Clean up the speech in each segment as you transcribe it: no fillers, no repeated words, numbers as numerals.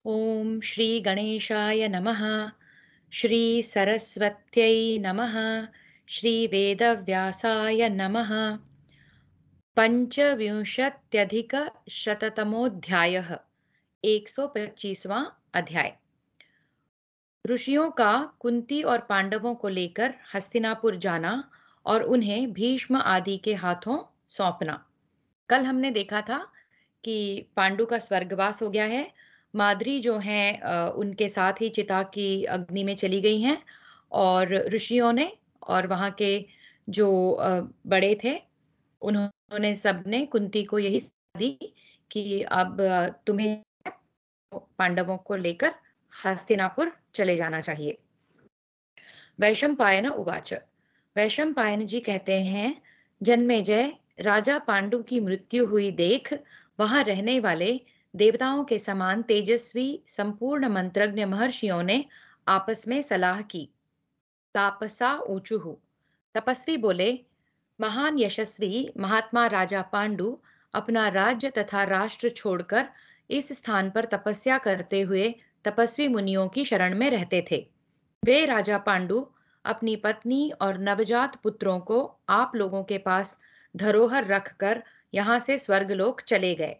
ॐ श्री गणेशाय नमः। श्री सरस्वत्यै नमः। श्री वेदव्यासाय नमः। पंचविंशत्यधिकशततमोऽध्यायः 125वां अध्याय। ऋषियों का कुंती और पांडवों को लेकर हस्तिनापुर जाना और उन्हें भीष्म आदि के हाथों सौंपना। कल हमने देखा था कि पांडु का स्वर्गवास हो गया है। माद्री जो हैं उनके साथ ही चिता की अग्नि में चली गई हैं और ऋषियों ने और वहां के जो बड़े थे उन्होंने सबने कुंती को यही सलाह दी कि अब तुम्हें पांडवों को लेकर हस्तिनापुर चले जाना चाहिए। वैशंपायन उवाच। वैशंपायन जी कहते हैं, जन्मेजय, राजा पांडु की मृत्यु हुई देख वहां रहने वाले देवताओं के समान तेजस्वी संपूर्ण मंत्रज्ञ महर्षियों ने आपस में सलाह की। तापसा ऊचुहु। तपस्वी बोले, महान यशस्वी महात्मा राजा पांडु अपना राज्य तथा राष्ट्र छोड़कर इस स्थान पर तपस्या करते हुए तपस्वी मुनियों की शरण में रहते थे। वे राजा पांडु अपनी पत्नी और नवजात पुत्रों को आप लोगों के पास धरोहर रखकर यहाँ से स्वर्गलोक चले गए।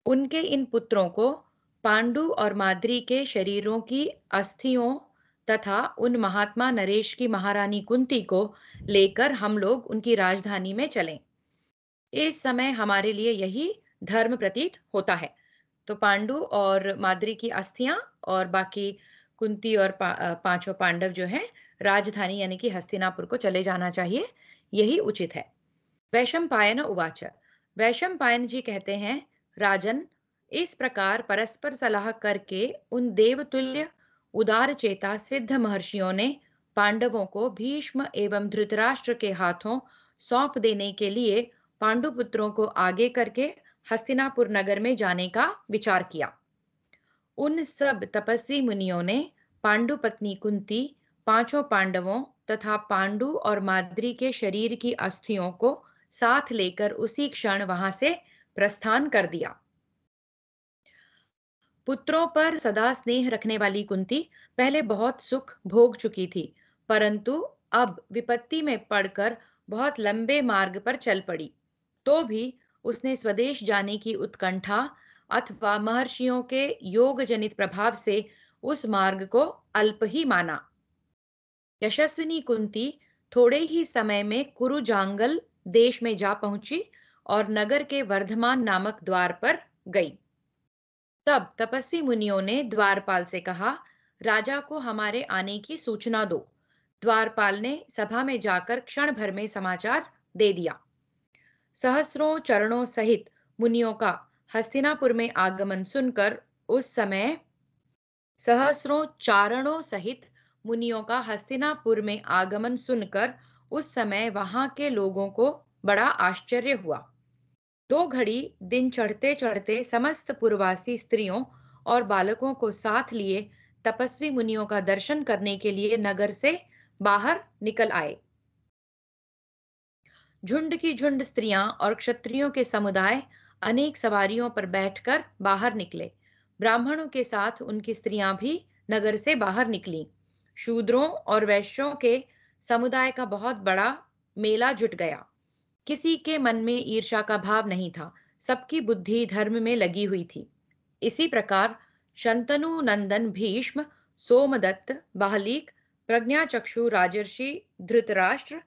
उनके इन पुत्रों को पांडु और माद्री के शरीरों की अस्थियों तथा उन महात्मा नरेश की महारानी कुंती को लेकर हम लोग उनकी राजधानी में चलें। इस समय हमारे लिए यही धर्म प्रतीत होता है। तो पांडु और माद्री की अस्थियां और बाकी कुंती और पांचों पांडव जो हैं राजधानी यानी कि हस्तिनापुर को चले जाना चाहिए, यही उचित है। वैशंपायन उवाच। वैशंपायन जी कहते हैं, राजन, इस प्रकार परस्पर सलाह करके उन देवतुल्य उदार चेता सिद्ध महर्षियों ने पांडवों को भीष्म एवं धृतराष्ट्र के हाथों सौंप देने के लिए पांडुपुत्रों को आगे करके हस्तिनापुर नगर में जाने का विचार किया। उन सब तपस्वी मुनियों ने पांडु पत्नी कुंती, पांचों पांडवों तथा पांडु और माद्री के शरीर की अस्थियों को साथ लेकर उसी क्षण वहां से प्रस्थान कर दिया। पुत्रों पर सदा स्नेह रखने वाली कुंती पहले बहुत सुख भोग चुकी थी, परंतु अब विपत्ति में पड़कर बहुत लंबे मार्ग पर चल पड़ी। तो भी उसने स्वदेश जाने की उत्कंठा अथवा महर्षियों के योग जनित प्रभाव से उस मार्ग को अल्प ही माना। यशस्विनी कुंती थोड़े ही समय में कुरुजांगल देश में जा पहुंची और नगर के वर्धमान नामक द्वार पर गई। तब तपस्वी मुनियों ने द्वारपाल से कहा, राजा को हमारे आने की सूचना दो। द्वारपाल ने सभा में जाकर क्षण भर में समाचार दे दिया। सहस्रों चरणों सहित मुनियों का हस्तिनापुर में आगमन सुनकर उस समय सहस्रों चारणों सहित मुनियों का हस्तिनापुर में आगमन सुनकर उस समय वहां के लोगों को बड़ा आश्चर्य हुआ। दो घड़ी दिन चढ़ते चढ़ते समस्त पुरवासी स्त्रियों और बालकों को साथ लिए तपस्वी मुनियों का दर्शन करने के लिए नगर से बाहर निकल आए। झुंड की झुंड स्त्रियां और क्षत्रियों के समुदाय अनेक सवारियों पर बैठकर बाहर निकले। ब्राह्मणों के साथ उनकी स्त्रियां भी नगर से बाहर निकलीं। शूद्रों और वैश्यों के समुदाय का बहुत बड़ा मेला जुट गया। किसी के मन में ईर्ष्या का भाव नहीं था, सबकी बुद्धि धर्म में लगी हुई थी। इसी प्रकार शंतनु नंदन भीष्म, सोमदत्त, बाहलिक, प्रज्ञाचक्षु राजर्षि धृतराष्ट्र,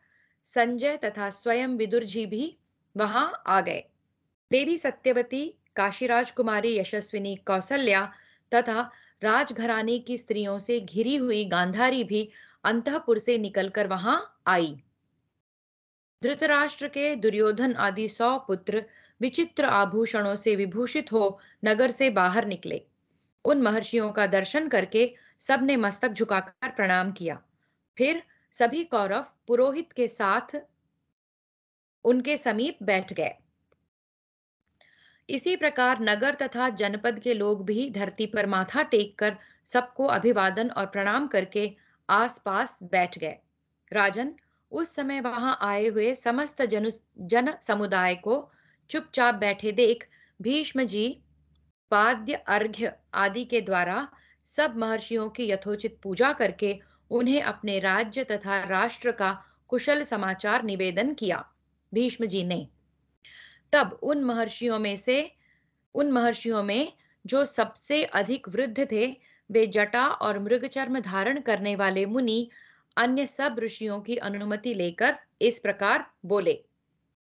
संजय तथा स्वयं विदुर जी भी वहां आ गए। देवी सत्यवती, काशीराज कुमारी यशस्विनी कौसल्या तथा राजघराने की स्त्रियों से घिरी हुई गांधारी भी अंतःपुर से निकलकर वहां आई। धृतराष्ट्र के दुर्योधन आदि 100 पुत्र विचित्र आभूषणों से विभूषित हो नगर से बाहर निकले। उन महर्षियों का दर्शन करके सबने मस्तक झुकाकर प्रणाम किया। फिर सभी कौरव पुरोहित के साथ उनके समीप बैठ गए। इसी प्रकार नगर तथा जनपद के लोग भी धरती पर माथा टेककर सबको अभिवादन और प्रणाम करके आसपास बैठ गए। राजन, उस समय वहां आए हुए समस्त जन समुदाय को चुपचाप बैठे देख भीष्म जी पाद्य अर्घ्य आदि के द्वारा सब महर्षियों की यथोचित पूजा करके उन्हें अपने राज्य तथा राष्ट्र का कुशल समाचार निवेदन किया। भीष्म जी ने तब उन महर्षियों में जो सबसे अधिक वृद्ध थे, वे जटा और मृगचर्म धारण करने वाले मुनि अन्य सब ऋषियों की अनुमति लेकर इस प्रकार बोले।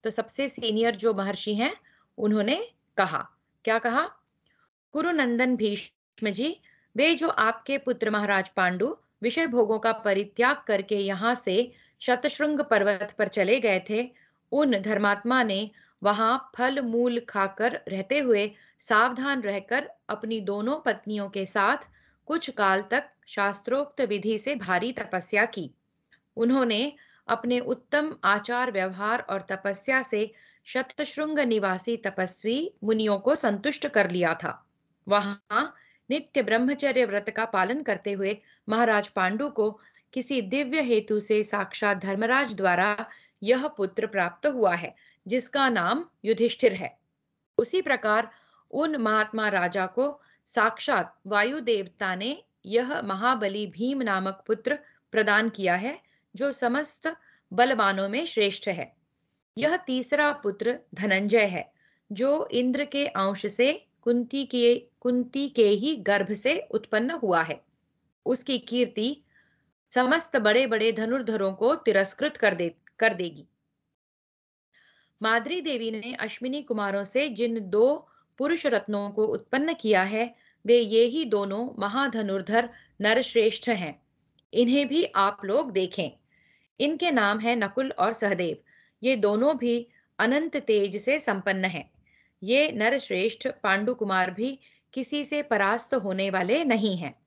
तो सबसे सीनियर जो महर्षि हैं, उन्होंने कहा, क्या कहा? कुरुनंदन भीष्म जी, वे जो आपके पुत्र महाराज पांडु विषय भोगों का परित्याग करके यहाँ से शतशृंग पर्वत पर चले गए थे, उन धर्मात्मा ने वहां फल मूल खाकर रहते हुए सावधान रहकर अपनी दोनों पत्नियों के साथ कुछ काल तक शास्त्रोक्त विधि से भारी तपस्या की। उन्होंने अपने उत्तम आचार व्यवहार और तपस्या से शतशृंग निवासी तपस्वी मुनियों को संतुष्ट कर लिया था। वहां नित्य ब्रह्मचर्य व्रत का पालन करते हुए महाराज पांडु को किसी दिव्य हेतु से साक्षात धर्मराज द्वारा यह पुत्र प्राप्त हुआ है, जिसका नाम युधिष्ठिर है। उसी प्रकार उन महात्मा राजा को साक्षात वायु देवता ने यह महाबली भीम नामक पुत्र प्रदान किया है, जो समस्त बलवानों में श्रेष्ठ है। यह तीसरा पुत्र धनंजय है, जो इंद्र के अंश से कुंती के ही गर्भ से उत्पन्न हुआ है। उसकी कीर्ति समस्त बड़े बड़े धनुर्धरों को तिरस्कृत कर देगी। माद्री देवी ने अश्विनी कुमारों से जिन दो पुरुष रत्नों को उत्पन्न किया है, वे ये ही दोनों महाधनुर्धर नरश्रेष्ठ हैं। इन्हें भी आप लोग देखें। इनके नाम है नकुल और सहदेव। ये दोनों भी अनंत तेज से संपन्न हैं। ये नरश्रेष्ठ पांडु कुमार भी किसी से परास्त होने वाले नहीं हैं।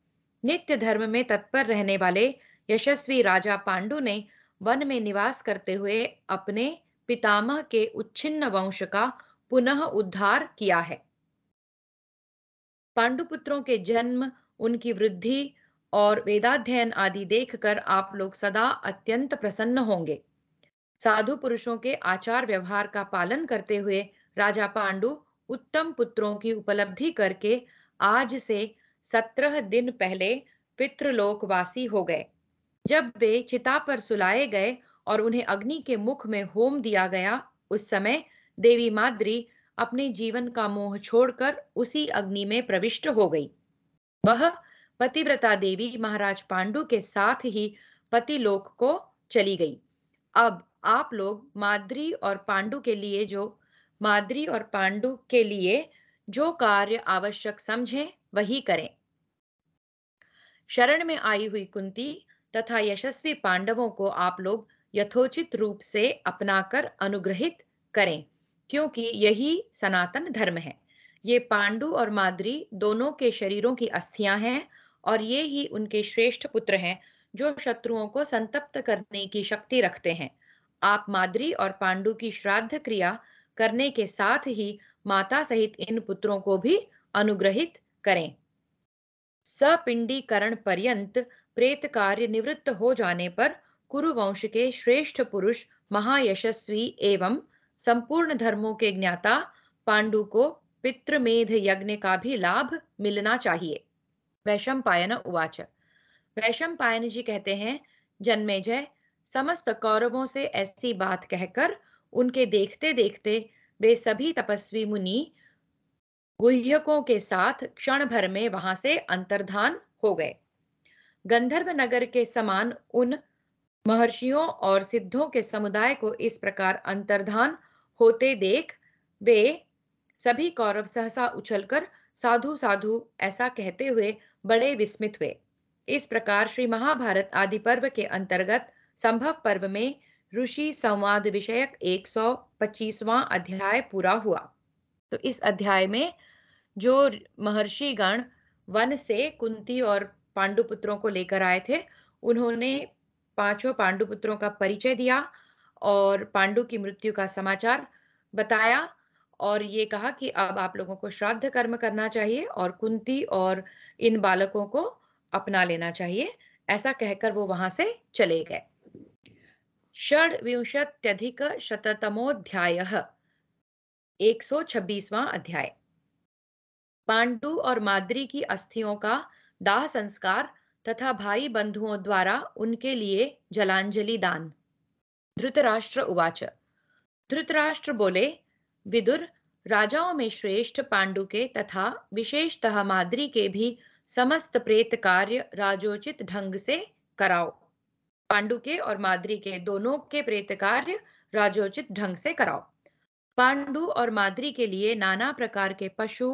नित्य धर्म में तत्पर रहने वाले यशस्वी राजा पांडु ने वन में निवास करते हुए अपने पितामह के उच्छिन्न वंश का पुनः उद्धार किया है। पांडुपुत्रों के जन्म, उनकी वृद्धि और वेदाध्ययन आदि देखकर आप लोग सदा अत्यंत प्रसन्न होंगे। साधु पुरुषों के आचार व्यवहार का पालन करते हुए राजा पांडु उत्तम पुत्रों की उपलब्धि करके आज से 17 दिन पहले पितृलोकवासी हो गए। जब वे चिता पर सुलाए गए और उन्हें अग्नि के मुख में होम दिया गया, उस समय देवी माद्री अपने जीवन का मोह छोड़कर उसी अग्नि में प्रविष्ट हो गई। वह पतिव्रता देवी महाराज पांडु के साथ ही पतिलोक को चली गई। अब आप लोग माद्री और पांडु के लिए जो कार्य आवश्यक समझें वही करें। शरण में आई हुई कुंती तथा यशस्वी पांडवों को आप लोग यथोचित रूप से अपनाकर अनुग्रहित करें, क्योंकि यही सनातन धर्म है। ये पांडु और माद्री दोनों के शरीरों की अस्थियां हैं और ये ही उनके श्रेष्ठ पुत्र हैं, जो शत्रुओं को संतप्त करने की शक्ति रखते हैं। आप माद्री और पांडु की श्राद्ध क्रिया करने के साथ ही माता सहित इन पुत्रों को भी अनुग्रहित करें। सपिंडीकरण पर्यंत प्रेत कार्य निवृत्त हो जाने पर कुरुवंश के श्रेष्ठ पुरुष महायशस्वी एवं संपूर्ण धर्मों के ज्ञाता पांडु को पितृमेध यज्ञ का भी लाभ मिलना चाहिए। वैशंपायन उवाच। वैशंपायन जी कहते हैं, जन्मेजय, समस्त कौरवों से ऐसी बात कहकर उनके देखते देखते वे सभी तपस्वी मुनि गुह्यकों के साथ क्षण भर में वहां से अंतर्धान हो गए। गंधर्व नगर के समान उन महर्षियों और सिद्धों के समुदाय को इस प्रकार अंतर्धान होते देख वे सभी कौरव सहसा उछलकर साधु साधु ऐसा कहते हुए बड़े विस्मित हुए। इस प्रकार श्री महाभारत आदि पर्व के अंतर्गत संभव पर्व में ऋषि संवाद विषयक 125वां अध्याय पूरा हुआ। तो इस अध्याय में जो महर्षि गण वन से कुंती और पांडुपुत्रों को लेकर आए थे, उन्होंने पांचों पांडुपुत्रों का परिचय दिया और पांडु की मृत्यु का समाचार बताया और ये कहा कि अब आप लोगों को श्राद्ध कर्म करना चाहिए और कुंती और इन बालकों को अपना लेना चाहिए। ऐसा कहकर वो वहां से चले गए। षड्विंशत्यधिक शततमोऽध्यायः 126वां अध्याय। पांडु और माद्री की अस्थियों का दाह संस्कार तथा भाई बंधुओं द्वारा उनके लिए जलांजलि दान। धृतराष्ट्र उवाच। धृतराष्ट्र बोले, विदुर, राजाओं में श्रेष्ठ पांडु के तथा विशेषतः माद्री के भी समस्त प्रेत कार्य राजोचित ढंग से कराओ। पांडु के और माद्री के दोनों के प्रेत कार्य राजोचित ढंग से कराओ। पांडु और माद्री के लिए नाना प्रकार के पशु,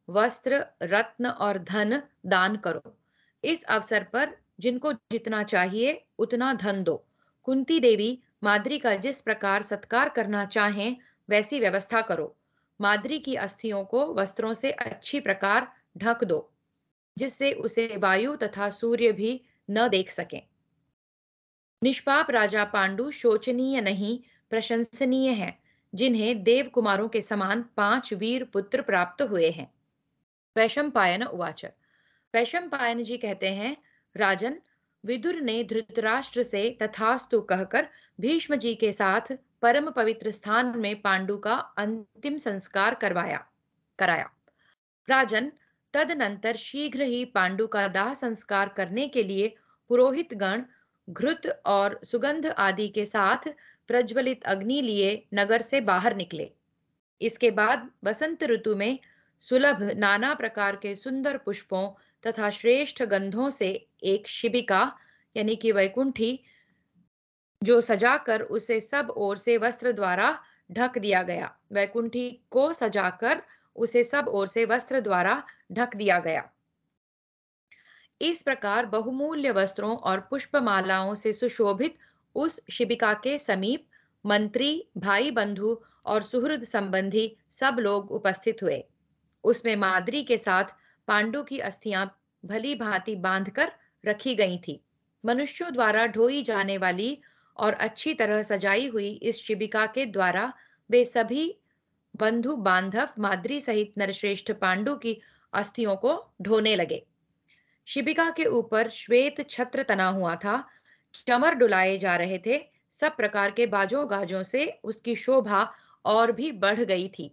वस्त्र, रत्न और धन दान करो। इस अवसर पर जिनको जितना चाहिए उतना धन दो। कुंती देवी माद्री का जिस प्रकार सत्कार करना चाहें वैसी व्यवस्था करो। माद्री की अस्थियों को वस्त्रों से अच्छी प्रकार ढक दो, जिससे उसे वायु तथा सूर्य भी न देख सकें। निष्पाप राजा पांडु शोचनीय नहीं, प्रशंसनीय हैं, जिन्हें देव कुमारों के समान 5 वीर पुत्र प्राप्त हुए हैं। वैशंपायन उवाच। वैशंपायन जी कहते हैं, राजन, विदुर ने धृतराष्ट्र से तथास्तु कहकर भीष्म जी के साथ परम पवित्र स्थान में पांडु का अंतिम संस्कार कराया। राजन, तदनंतर शीघ्र ही पांडु का दाह संस्कार करने के लिए पुरोहित गण घृत और सुगंध आदि के साथ प्रज्वलित अग्नि लिए नगर से बाहर निकले। इसके बाद वसंत ऋतु में सुलभ नाना प्रकार के सुंदर पुष्पों तथा श्रेष्ठ गंधों से एक शिबिका यानी कि वैकुंठी जो सजाकर उसे सब ओर से वस्त्र द्वारा ढक दिया गया। वैकुंठी को सजाकर उसे सब ओर से वस्त्र द्वारा ढक दिया गया। इस प्रकार बहुमूल्य वस्त्रों और पुष्पमालाओं से सुशोभित उस शिबिका के समीप मंत्री, भाई बंधु और सुहृद संबंधी सब लोग उपस्थित हुए। उसमें माद्री के साथ पांडु की अस्थियां भली भांति बांधकर रखी गई थी। मनुष्यों द्वारा ढोई जाने वाली और अच्छी तरह सजाई हुई इस शिबिका के द्वारा वे सभी बंधु बांधव माद्री सहित नरश्रेष्ठ पांडु की अस्थियों को ढोने लगे। शिबिका के ऊपर श्वेत छत्र तना हुआ था। चमर डुलाए जा रहे थे। सब प्रकार के बाजों गाजों से उसकी शोभा और भी बढ़ गई थी।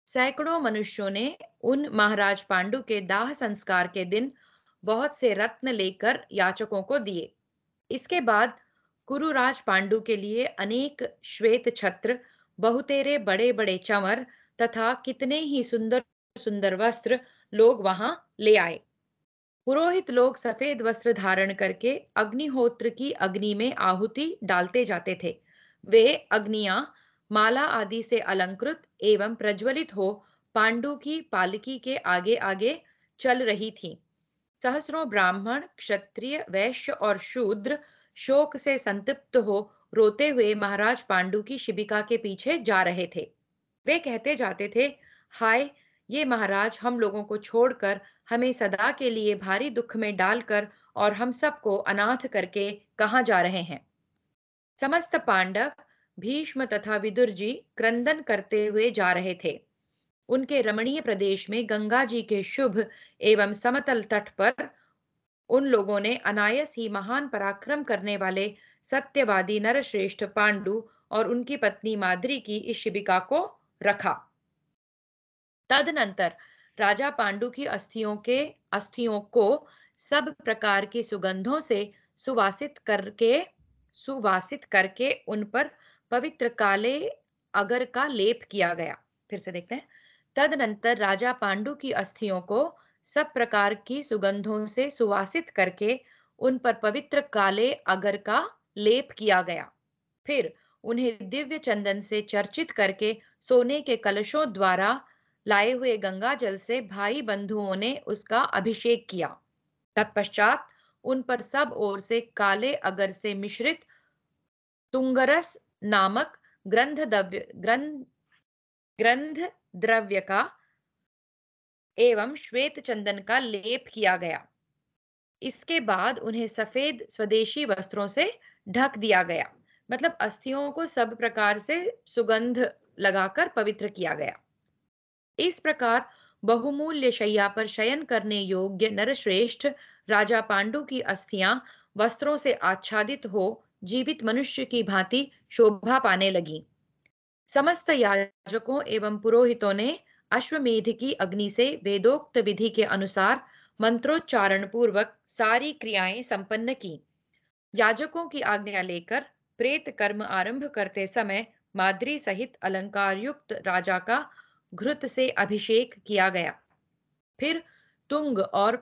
सैकड़ों मनुष्यों ने उन महाराज पांडु के दाह संस्कार के दिन बहुत से रत्न लेकर याचकों को दिए। इसके बाद कुरुराज पांडु के लिए अनेक श्वेत छत्र, बहुतेरे बड़े बड़े चंवर तथा कितने ही सुंदर सुंदर वस्त्र लोग वहां ले आए। पुरोहित लोग सफेद वस्त्र धारण करके अग्निहोत्र की अग्नि में आहुति डालते जाते थे। वे अग्नियां माला आदि से अलंकृत एवं प्रज्वलित हो पांडु की पालकी के आगे आगे चल रही थीं। सहस्रों ब्राह्मण, क्षत्रिय, वैश्य और शूद्र शोक से संतप्त हो रोते हुए महाराज पांडु की शिबिका के पीछे जा रहे थे। वे कहते जाते थे, हाय, ये महाराज हम लोगों को छोड़कर हमें सदा के लिए भारी दुख में डालकर और हम सबको अनाथ करके कहाँ जा रहे हैं। समस्त पांडव भीष्म तथा विदुर जी क्रंदन करते हुए जा रहे थे। उनके रमणीय प्रदेश में गंगा जी के शुभ एवं समतल तट पर उन लोगों ने अनायास ही महान पराक्रम करने वाले सत्यवादी नरश्रेष्ठ पांडु और उनकी पत्नी माद्री की इस शिबिका को रखा। तदनंतर राजा पांडु की अस्थियों को सब प्रकार की सुगंधों से सुवासित करके उन पर पवित्र काले अगर का लेप किया गया। फिर से देखते हैं। तदनंतर राजा पांडु की अस्थियों को सब प्रकार की सुगंधों से सुवासित करके उन पर पवित्र काले अगर का लेप किया गया। फिर उन्हें दिव्य चंदन से चर्चित करके सोने के कलशों द्वारा लाए हुए गंगा जल से भाई बंधुओं ने उसका अभिषेक किया। तत्पश्चात उन पर सब ओर से काले अगर से मिश्रित तुंगरस नामक ग्रंथ द्रव्य का एवं श्वेत चंदन का लेप किया गया। इसके बाद उन्हें सफेद स्वदेशी वस्त्रों से ढक दिया गया। मतलब अस्थियों को सब प्रकार से सुगंध लगाकर पवित्र किया गया। इस प्रकार बहुमूल्य शैया पर शयन करने योग्य नरश्रेष्ठ राजा पांडु की अस्थियां वस्त्रों से आच्छादित हो जीवित मनुष्य की भांति शोभा पाने लगी। समस्त याजकों एवं पुरोहितों ने अश्वमेध की अग्नि से वेदोक्त विधि के अनुसार मंत्रोच्चारण पूर्वक सारी क्रियाएं संपन्न की। याजकों की आज्ञा लेकर प्रेत कर्म आरंभ करते समय माद्री सहित अलंकार युक्त राजा का घृत से अभिषेक किया गया। फिर तुंग और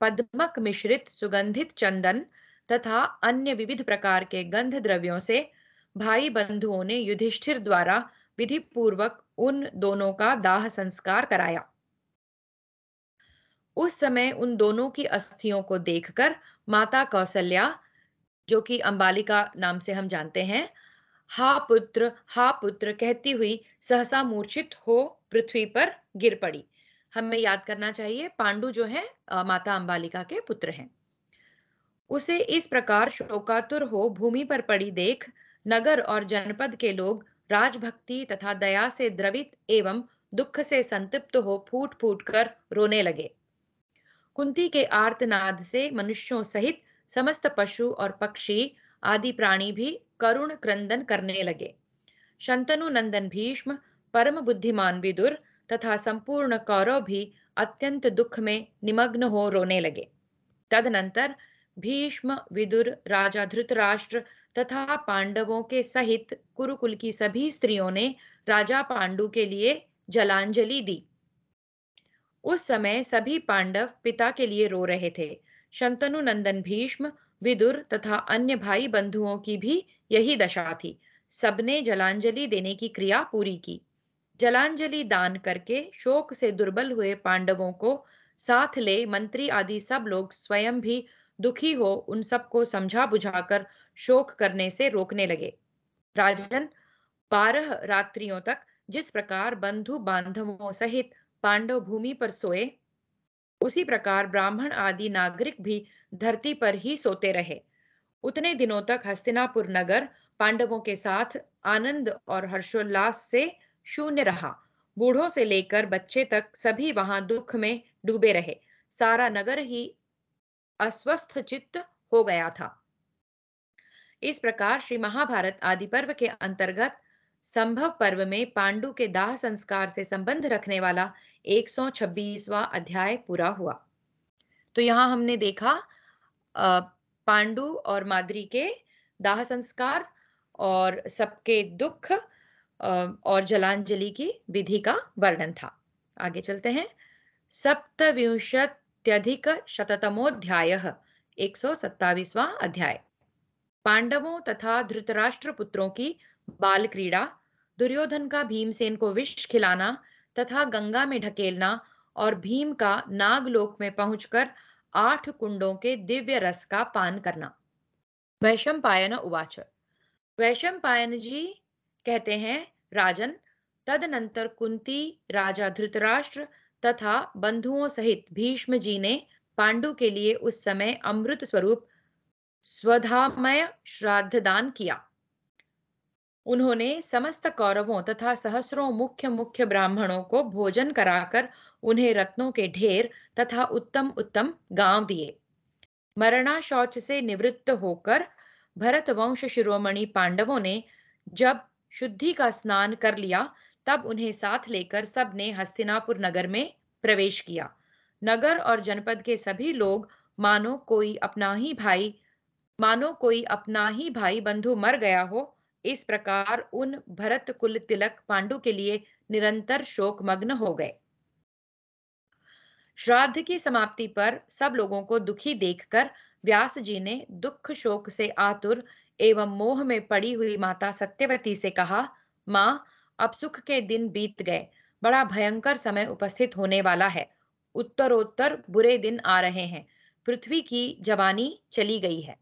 पद्मक मिश्रित सुगंधित चंदन तथा अन्य विविध प्रकार के गंध द्रव्यों से भाई बंधुओं ने युधिष्ठिर द्वारा विधि पूर्वक उन दोनों का दाह संस्कार कराया। उस समय उन दोनों की अस्थियों को देखकर माता कौसल्या, जो कि अंबालिका नाम से हम जानते हैं, हा पुत्र कहती हुई सहसा मूर्छित हो पृथ्वी पर गिर पड़ी। हमें याद करना चाहिए पांडु जो है माता अंबालिका के पुत्र हैं। उसे इस प्रकार शोकातुर हो भूमि पर पड़ी देख नगर और जनपद के लोग राजभक्ति तथा दया से द्रवित एवं दुख से संतप्त हो फूट फूट कर रोने लगे। कुंती के आर्तनाद से मनुष्यों सहित समस्त पशु और पक्षी आदि प्राणी भी करुण क्रंदन करने लगे। शंतनु नंदन भीष्म, परम बुद्धिमान विदुर तथा संपूर्ण कौरव भी अत्यंत दुख में निमग्न हो रोने लगे। तदनंतर भीष्म, विदुर, राजा धृतराष्ट्र तथा पांडवों के सहित कुरुकुल की सभी स्त्रियों ने राजा पांडु के लिए जलांजलि दी। उस समय सभी पांडव पिता के लिए रो रहे थे। शंतनु नंदन भीष्म, विदुर तथा अन्य भाई बंधुओं की भी यही दशा थी। सबने जलांजलि देने की क्रिया पूरी की। जलांजलि दान करके शोक से दुर्बल हुए पांडवों को साथ ले मंत्री आदि सब लोग स्वयं भी दुखी हो उन सबको समझा बुझाकर शोक करने से रोकने लगे। राजन, 12 रात्रियों तक जिस प्रकार बंधु बांधवों सहित पांडव भूमि पर सोए, उसी प्रकार ब्राह्मण आदि नागरिक भी धरती पर ही सोते रहे। उतने दिनों तक हस्तिनापुर नगर पांडवों के साथ आनंद और हर्षोल्लास से शून्य रहा। बूढ़ों से लेकर बच्चे तक सभी वहां दुख में डूबे रहे। सारा नगर ही अस्वस्थ चित्त हो गया था। इस प्रकार श्री महाभारत आदि पर्व के अंतर्गत संभव पर्व में पांडु के दाह संस्कार से संबंध रखने वाला 126वां अध्याय पूरा हुआ। तो यहाँ हमने देखा पांडु और माद्री के दाह संस्कार और सबके दुख और जलांजलि की विधि का वर्णन था। आगे चलते हैं। सप्तविंशत्यधिक शततमोऽध्यायः 127वां अध्याय। पांडवों तथा धृतराष्ट्र पुत्रों की बाल क्रीड़ा, दुर्योधन का भीमसेन को विष खिलाना तथा गंगा में ढकेलना और भीम का नागलोक में पहुंचकर 8 कुंडों के दिव्य रस का पान करना। वैशंपायन उवाच। वैशंपायन जी कहते हैं, राजन, तदनंतर कुंती, राजा धृतराष्ट्र तथा बंधुओं सहित भीष्म जी ने पांडु के लिए उस समय अमृत स्वरूप स्वधामय श्राद्ध दान किया। उन्होंने समस्त कौरवों तथा सहस्रों मुख्य मुख्य ब्राह्मणों को भोजन कराकर उन्हें रत्नों के ढेर तथा उत्तम उत्तम गांव दिए। मरणा शौच से निवृत्त होकर भरत वंश शिरोमणि पांडवों ने जब शुद्धि का स्नान कर लिया, तब उन्हें साथ लेकर सबने हस्तिनापुर नगर में प्रवेश किया। नगर और जनपद के सभी लोग मानो कोई अपना ही भाई बंधु मर गया हो, इस प्रकार उन भरत कुल तिलक पांडु के लिए निरंतर शोक मग्न हो गए। श्राद्ध की समाप्ति पर सब लोगों को दुखी देखकर व्यास जी ने दुख शोक से आतुर एवं मोह में पड़ी हुई माता सत्यवती से कहा, मां, अब सुख के दिन बीत गए, बड़ा भयंकर समय उपस्थित होने वाला है। उत्तरोत्तर बुरे दिन आ रहे हैं। पृथ्वी की जवानी चली गई है।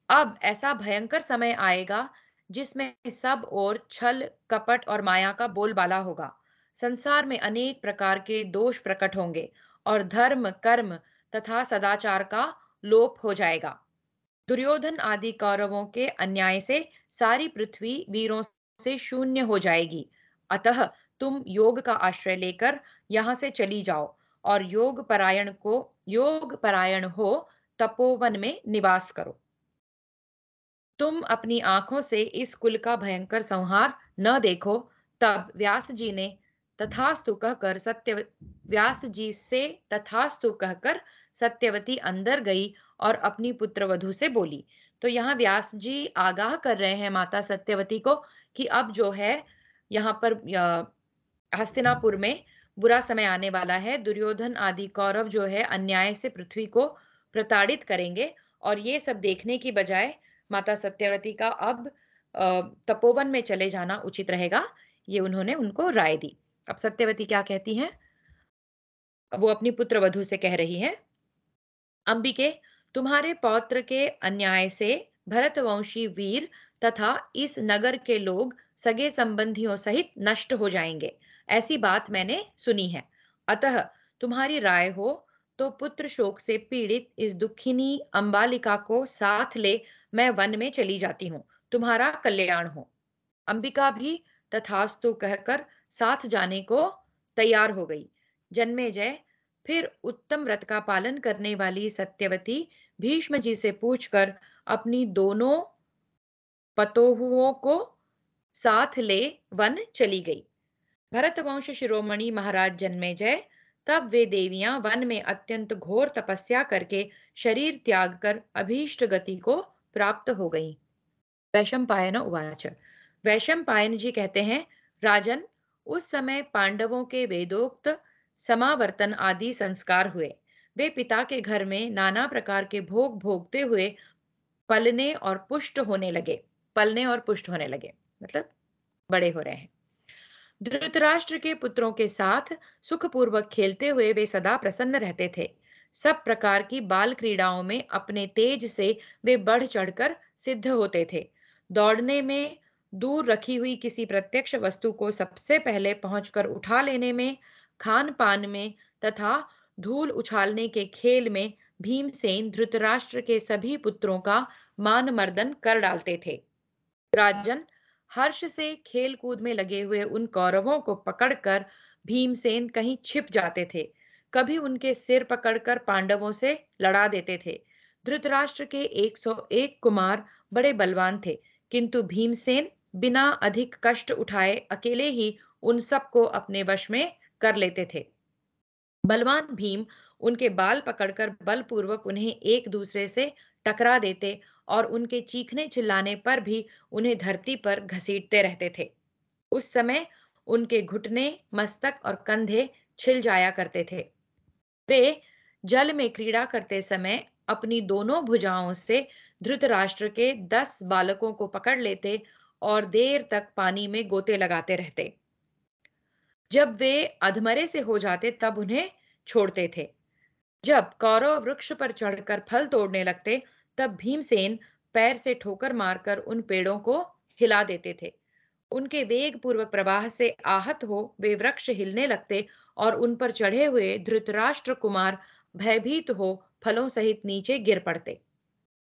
अब ऐसा भयंकर समय आएगा जिसमें सब ओर छल, कपट और माया का बोलबाला होगा। संसार में अनेक प्रकार के दोष प्रकट होंगे और धर्म, कर्म तथा सदाचार का लोप हो जाएगा। दुर्योधन आदि कौरवों के अन्याय से सारी पृथ्वी वीरों से शून्य हो जाएगी। अतः तुम योग का आश्रय लेकर यहाँ से चली जाओ और योग परायण हो तपोवन में निवास करो। तुम अपनी आंखों से इस कुल का भयंकर संहार न देखो। तब व्यास जी ने तथास्तु कहकर व्यास जी से तथास्तु कहकर सत्यवती अंदर गई और अपनी पुत्रवधू से बोली। तो यहाँ व्यास जी आगाह कर रहे हैं माता सत्यवती को कि अब जो है यहाँ पर हस्तिनापुर में बुरा समय आने वाला है। दुर्योधन आदि कौरव जो है अन्याय से पृथ्वी को प्रताड़ित करेंगे और ये सब देखने की बजाय माता सत्यवती का अब तपोवन में चले जाना उचित रहेगा। ये उन्होंने उनको राय दी। अब सत्यवती क्या कहती हैं? वो अपनी पुत्र वधू से कह रही है, अंबिके, तुम्हारे पौत्र के अन्याय से भरतवंशी वीर तथा इस नगर के लोग सगे संबंधियों सहित नष्ट हो जाएंगे, ऐसी बात मैंने सुनी है। अतः तुम्हारी राय हो तो पुत्र शोक से पीड़ित इस दुखिनी अंबालिका को साथ ले मैं वन में चली जाती हूँ, तुम्हारा कल्याण हो। अंबिका भी तथास्तु कहकर साथ जाने को तैयार हो गई। जन्मेजय फिर उत्तम व्रत का पालन करने वाली सत्यवती भीष्म जी से पूछकर अपनी दोनों पतोहुओं को साथ ले वन चली गई। भरतवंश शिरोमणि महाराज जन्मेजय, तब वे देवियां वन में अत्यंत घोर तपस्या करके शरीर त्याग कर अभीष्ट गति को प्राप्त हो गईं। वैशंपायन उवाच। वैशंपायन जी कहते हैं, राजन, उस समय पांडवों के वेदोक्त समावर्तन आदि संस्कार हुए। वे पिता के घर में नाना प्रकार के भोग भोगते हुए पलने और पुष्ट होने लगे। पलने और पुष्ट होने लगे मतलब बड़े हो रहे हैं। धृतराष्ट्र के पुत्रों के साथ सुखपूर्वक खेलते हुए वे सदा प्रसन्न रहते थे। सब प्रकार की बाल क्रीड़ाओं में अपने तेज से वे बढ़ चढ़कर सिद्ध होते थे। दौड़ने में, दूर रखी हुई किसी प्रत्यक्ष वस्तु को सबसे पहले पहुंचकर उठा लेने में, खान पान में तथा धूल उछालने के खेल में भीमसेन धृतराष्ट्र के सभी पुत्रों का मान मर्दन कर डालते थे। राजन, हर्ष से खेल कूद में लगे हुए उन कौरवों को पकड़कर भीमसेन कहीं छिप जाते थे, कभी उनके सिर पकड़कर पांडवों से लड़ा देते थे। धृतराष्ट्र के 101 कुमार बड़े बलवान थे, किंतु भीमसेन बिना अधिक कष्ट उठाए अकेले ही उन सबको अपने वश में कर लेते थे। बलवान भीम उनके बाल पकड़कर बलपूर्वक उन्हें एक दूसरे से टकरा देते और उनके चीखने चिल्लाने पर भी उन्हें धरती पर घसीटते रहते थे। उस समय उनके घुटने, मस्तक और कंधे छिल जाया करते थे। वे जल में क्रीड़ा करते समय अपनी दोनों भुजाओं से धृतराष्ट्र के 10 बालकों को पकड़ लेते और देर तक पानी में गोते लगाते रहते। जब वे अधमरे से हो जाते तब उन्हें छोड़ते थे। जब कौरव वृक्ष पर चढ़कर फल तोड़ने लगते, तब भीमसेन पैर से ठोकर मारकर उन पेड़ों को हिला देते थे। उनके वेग पूर्वक प्रवाह से आहत हो वे वृक्ष हिलने लगते और उन पर चढ़े हुए धृतराष्ट्र कुमार भयभीत हो फलों सहित नीचे गिर पड़ते।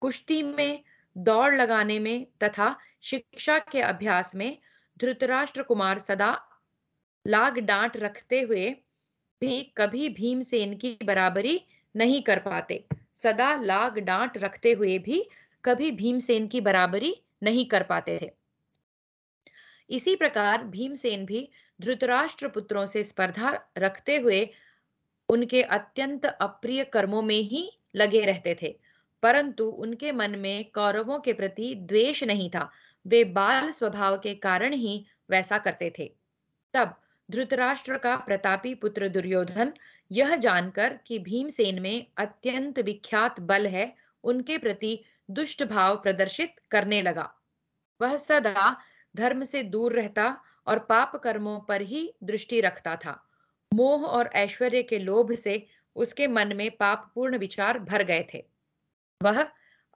कुश्ती में, दौड़ लगाने में तथा शिक्षा के अभ्यास में धृतराष्ट्र कुमार सदा लाग डांट रखते हुए भी कभी भीमसेन की बराबरी नहीं कर पाते। सदा लाग डांट रखते हुए भी कभी भीमसेन की बराबरी नहीं कर पाते थे। इसी प्रकार भीमसेन भी धृतराष्ट्र पुत्रों से स्पर्धा रखते हुए उनके अत्यंत अप्रिय कर्मों में ही लगे रहते थे, परंतु उनके मन में कौरवों के प्रति द्वेष नहीं था। वे बाल स्वभाव के कारण ही वैसा करते थे। तब धृतराष्ट्र का प्रतापी पुत्र दुर्योधन यह जानकर कि भीमसेन में अत्यंत विख्यात बल है, उनके प्रति दुष्ट भाव प्रदर्शित करने लगा। वह सदा धर्म से दूर रहता और पाप कर्मों पर ही दृष्टि रखता था। मोह और ऐश्वर्य के लोभ से उसके मन में पापपूर्ण विचार भर गए थे। वह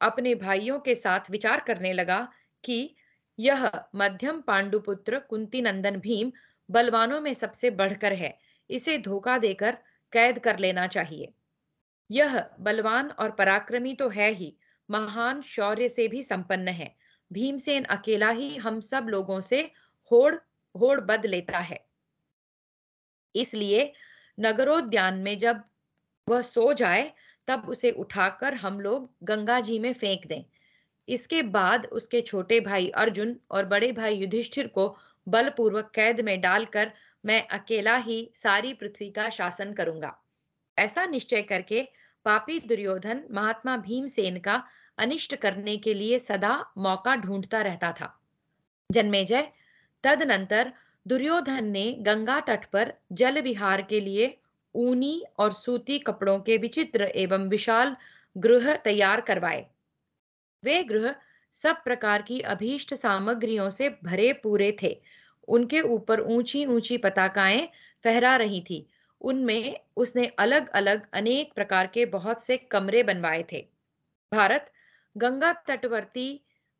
अपने भाइयों के साथ विचार करने लगा कि यह मध्यम पांडुपुत्र कुंती नंदन भीम बलवानों में सबसे बढ़कर है, इसे धोखा देकर कैद कर लेना चाहिए। यह बलवान और पराक्रमी तो है ही, महान शौर्य से भी संपन्न है। भीमसेन अकेला ही हम सब लोगों से होड़ होड़ बद लेता है। इसलिए नगरोद्यान में जब वह सो जाए तब उसे उठाकर हम लोग गंगा जी में फेंक दें। इसके बाद उसके छोटे भाई अर्जुन और बड़े भाई युधिष्ठिर को बलपूर्वक कैद में डालकर मैं अकेला ही सारी पृथ्वी का शासन करूंगा। ऐसा निश्चय करके पापी दुर्योधन महात्मा भीमसेन का अनिष्ट करने के लिए सदा मौका ढूंढता रहता था। जन्मेजय, तदनंतर दुर्योधन ने गंगा तट पर जल विहार के लिए ऊनी और सूती कपड़ों के विचित्र एवं विशाल गृह तैयार करवाए। वे गृह सब प्रकार की अभीष्ट सामग्रियों से भरे पूरे थे। उनके ऊपर ऊंची ऊंची पताकाएं फहरा रही थी। उनमें उसने अलग अलग अनेक प्रकार के बहुत से कमरे बनवाए थे। भारत गंगा तटवर्ती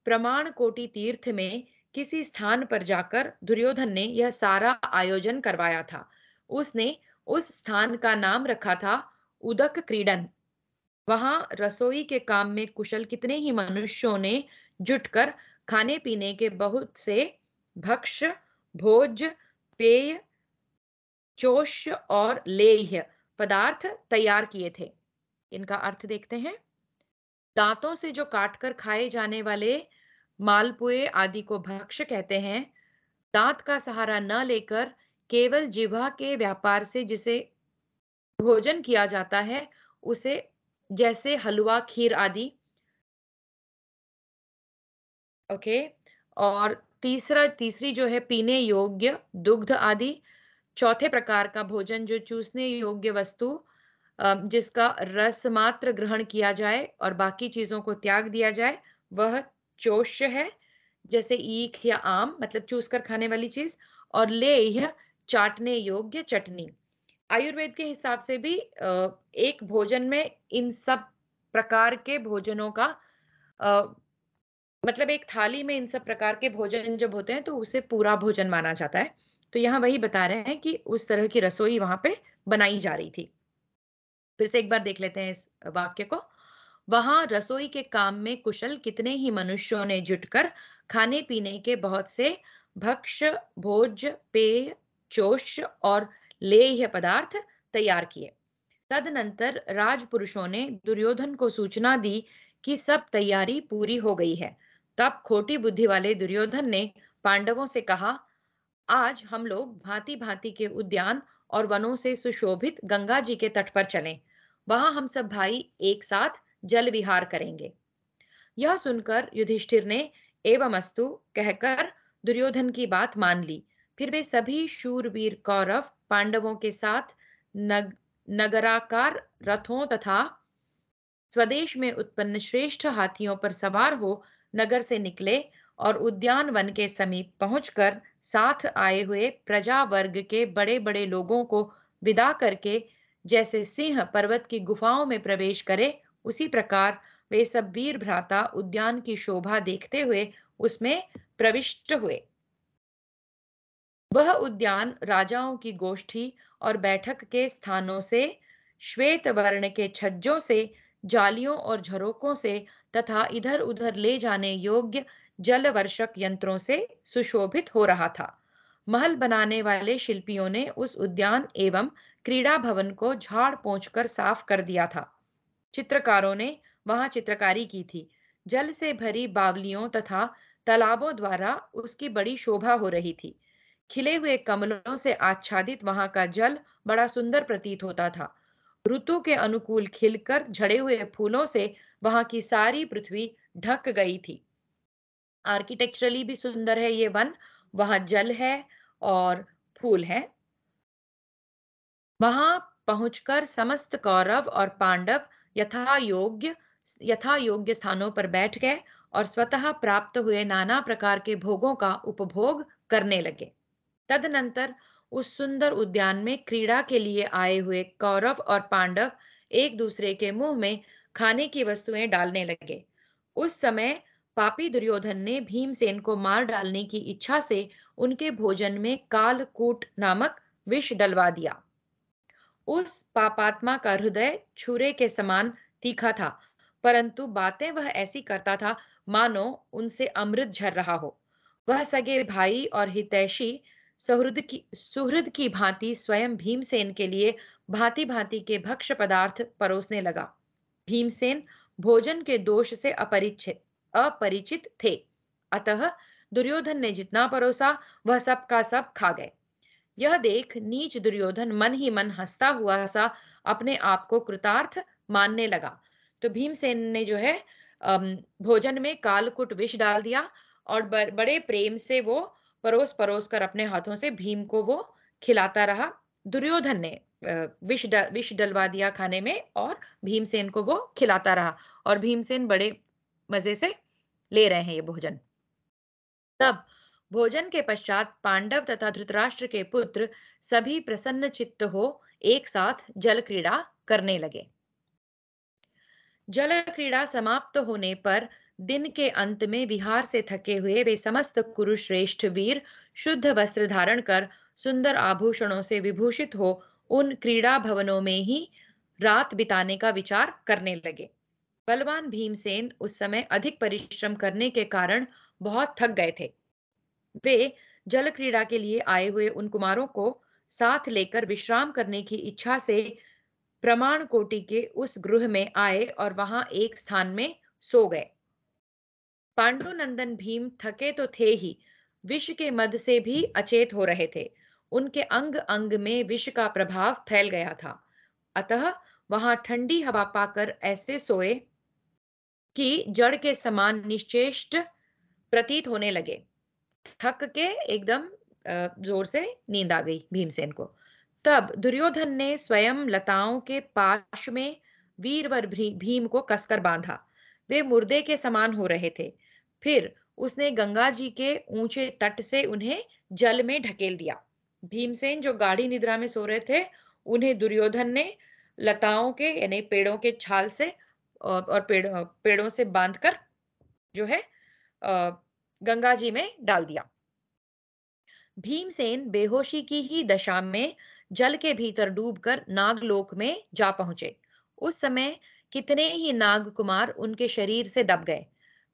प्रमाण कोटि तीर्थ में किसी स्थान पर जाकर दुर्योधन ने यह सारा आयोजन करवाया था। उसने उस स्थान का नाम रखा था उदक क्रीडन। वहां रसोई के काम में कुशल कितने ही मनुष्यों ने जुटकर खाने पीने के बहुत से भक्ष्य, भोज, पेय, चोष्य और लेह्य पदार्थ तैयार किए थे। इनका अर्थ देखते हैं। दांतों से जो काटकर खाए जाने वाले मालपुए आदि को भक्ष्य कहते हैं। दांत का सहारा न लेकर केवल जिह्वा के व्यापार से जिसे भोजन किया जाता है, उसे जैसे हलवा, खीर आदि। ओके। और तीसरी जो है पीने योग्य दुग्ध आदि। चौथे प्रकार का भोजन जो चूसने योग्य वस्तु, जिसका रस मात्र ग्रहण किया जाए और बाकी चीजों को त्याग दिया जाए, वह चोष्य है। जैसे ईख या आम, मतलब चूस कर खाने वाली चीज। और लेह्य, चाटने योग्य चटनी। आयुर्वेद के हिसाब से भी एक भोजन में इन सब प्रकार के भोजनों का अ, मतलब एक थाली में इन सब प्रकार के भोजन जब होते हैं तो उसे पूरा भोजन माना जाता है। तो यहाँ वही बता रहे हैं कि उस तरह की रसोई वहां पे बनाई जा रही थी। फिर से एक बार देख लेते हैं इस वाक्य को। वहां रसोई के काम में कुशल कितने ही मनुष्यों ने जुटकर खाने पीने के बहुत से भक्ष्य, भोज, पेय, चोष्य और लेह्य पदार्थ तैयार किए। तदनंतर राजपुरुषों ने दुर्योधन को सूचना दी कि सब तैयारी पूरी हो गई है। तब खोटी बुद्धि वाले दुर्योधन ने पांडवों से कहा, आज हम लोग भांति भांति के उद्यान और वनों से सुशोभित गंगा जी के तट पर चलें। वहां हम सब भाई एक साथ जल विहार करेंगे। यह सुनकर युधिष्ठिर ने एवमस्तु कहकर दुर्योधन की बात मान ली। फिर वे सभी शूरवीर कौरव पांडवों के साथ नगराकार रथों तथा स्वदेश में उत्पन्न श्रेष्ठ हाथियों पर सवार हो नगर से निकले और उद्यान वन के समीप पहुंचकर साथ आए हुए प्रजा वर्ग के बड़े बड़े लोगों को विदा करके जैसे सिंह पर्वत की गुफाओं में प्रवेश करे, उसी प्रकार वे सब वीर भ्राता उद्यान की शोभा देखते हुए उसमें प्रविष्ट हुए। वह उद्यान राजाओं की गोष्ठी और बैठक के स्थानों से, श्वेत वर्ण के छज्जों से, जालियों और झरोकों से तथा इधर उधर ले जाने योग्य जलवर्षक यंत्रों से सुशोभित हो रहा था। महल बनाने वाले शिल्पियों ने उस उद्यान एवं क्रीड़ा भवन को झाड़ पोंछ कर साफ कर दिया था। चित्रकारों ने वहां चित्रकारी की थी। जल से भरी बावलियों तथा तालाबों द्वारा उसकी बड़ी शोभा हो रही थी। खिले हुए कमलों से आच्छादित वहां का जल बड़ा सुंदर प्रतीत होता था। ऋतु के अनुकूल खिलकर झड़े हुए फूलों से वहां की सारी पृथ्वी ढक गई थी। आर्किटेक्चरली भी सुंदर है ये वन। वहां जल है और फूल है। वहां पहुंचकर समस्त कौरव और पांडव यथा योग्य स्थानों पर बैठ गए और स्वतः प्राप्त हुए नाना प्रकार के भोगों का उपभोग करने लगे। तदनंतर उस सुंदर उद्यान में क्रीड़ा के लिए आए हुए कौरव और पांडव एक दूसरे के मुंह में खाने की वस्तुएं डालने लगे। उस समय पापी दुर्योधन ने भीमसेन को मार डालने की इच्छा से उनके भोजन में कालकूट नामक विष डलवा दिया। उस पापात्मा का हृदय छुरे के समान तीखा था, परंतु बातें वह ऐसी करता था मानो उनसे अमृत झर रहा हो। वह सगे भाई और हितैषी सुहृद की भांति स्वयं भीमसेन के लिए भांति भांति के भक्ष्य पदार्थ परोसने लगा। भीमसेन भोजन के दोष से अपरिचित थे, अतः दुर्योधन ने जितना परोसा वह सब का सब खा गए। यह देख नीच दुर्योधन मन ही मन हंसता हुआ सा अपने आप को कृतार्थ मानने लगा। तो भीमसेन ने जो है भोजन में कालकूट विष डाल दिया और बड़े प्रेम से वो परोस परोस कर अपने हाथों से भीम को वो खिलाता रहा। दुर्योधन ने विष डलवा दिया खाने में और भीमसेन को वो खिलाता रहा और भीमसेन बड़े मजे से ले रहे हैं ये भोजन। तब भोजन के पश्चात पांडव तथा धृतराष्ट्र के पुत्र सभी प्रसन्न चित्त हो एक साथ जल क्रीड़ा करने लगे। जल क्रीड़ा समाप्त होने पर दिन के अंत में विहार से थके हुए वे समस्त कुरुश्रेष्ठ वीर शुद्ध वस्त्र धारण कर सुंदर आभूषणों से विभूषित हो उन क्रीड़ा भवनों में ही रात बिताने का विचार करने लगे। बलवान भीमसेन उस समय अधिक परिश्रम करने के कारण बहुत थक गए थे। वे जल क्रीड़ा के लिए आए हुए उन कुमारों को साथ लेकर विश्राम करने की इच्छा से प्रमाण कोटि के उस गृह में आए और वहां एक स्थान में सो गए। पांडुनंदन भीम थके तो थे ही, विष के मद से भी अचेत हो रहे थे। उनके अंग अंग में विष का प्रभाव फैल गया था। अतः वहां ठंडी हवा पाकर ऐसे सोए कि जड़ के समान निश्चेष्ट प्रतीत होने लगे। थक के एकदम जोर से नींद आ गई भीमसेन को। तब दुर्योधन ने स्वयं लताओं के पाश में वीरवर भीम को कसकर बांधा। वे मुर्दे के समान हो रहे थे। फिर उसने गंगा जी के ऊंचे तट से उन्हें जल में ढकेल दिया। भीमसेन जो गाढ़ी निद्रा में सो रहे थे, उन्हें दुर्योधन ने लताओं के यानी पेड़ों के छाल से और पेड़ों से बांधकर जो है गंगा जी में डाल दिया। भीमसेन बेहोशी की ही दशा में जल के भीतर डूबकर नागलोक में जा पहुंचे। उस समय कितने ही नाग कुमार उनके शरीर से दब गए।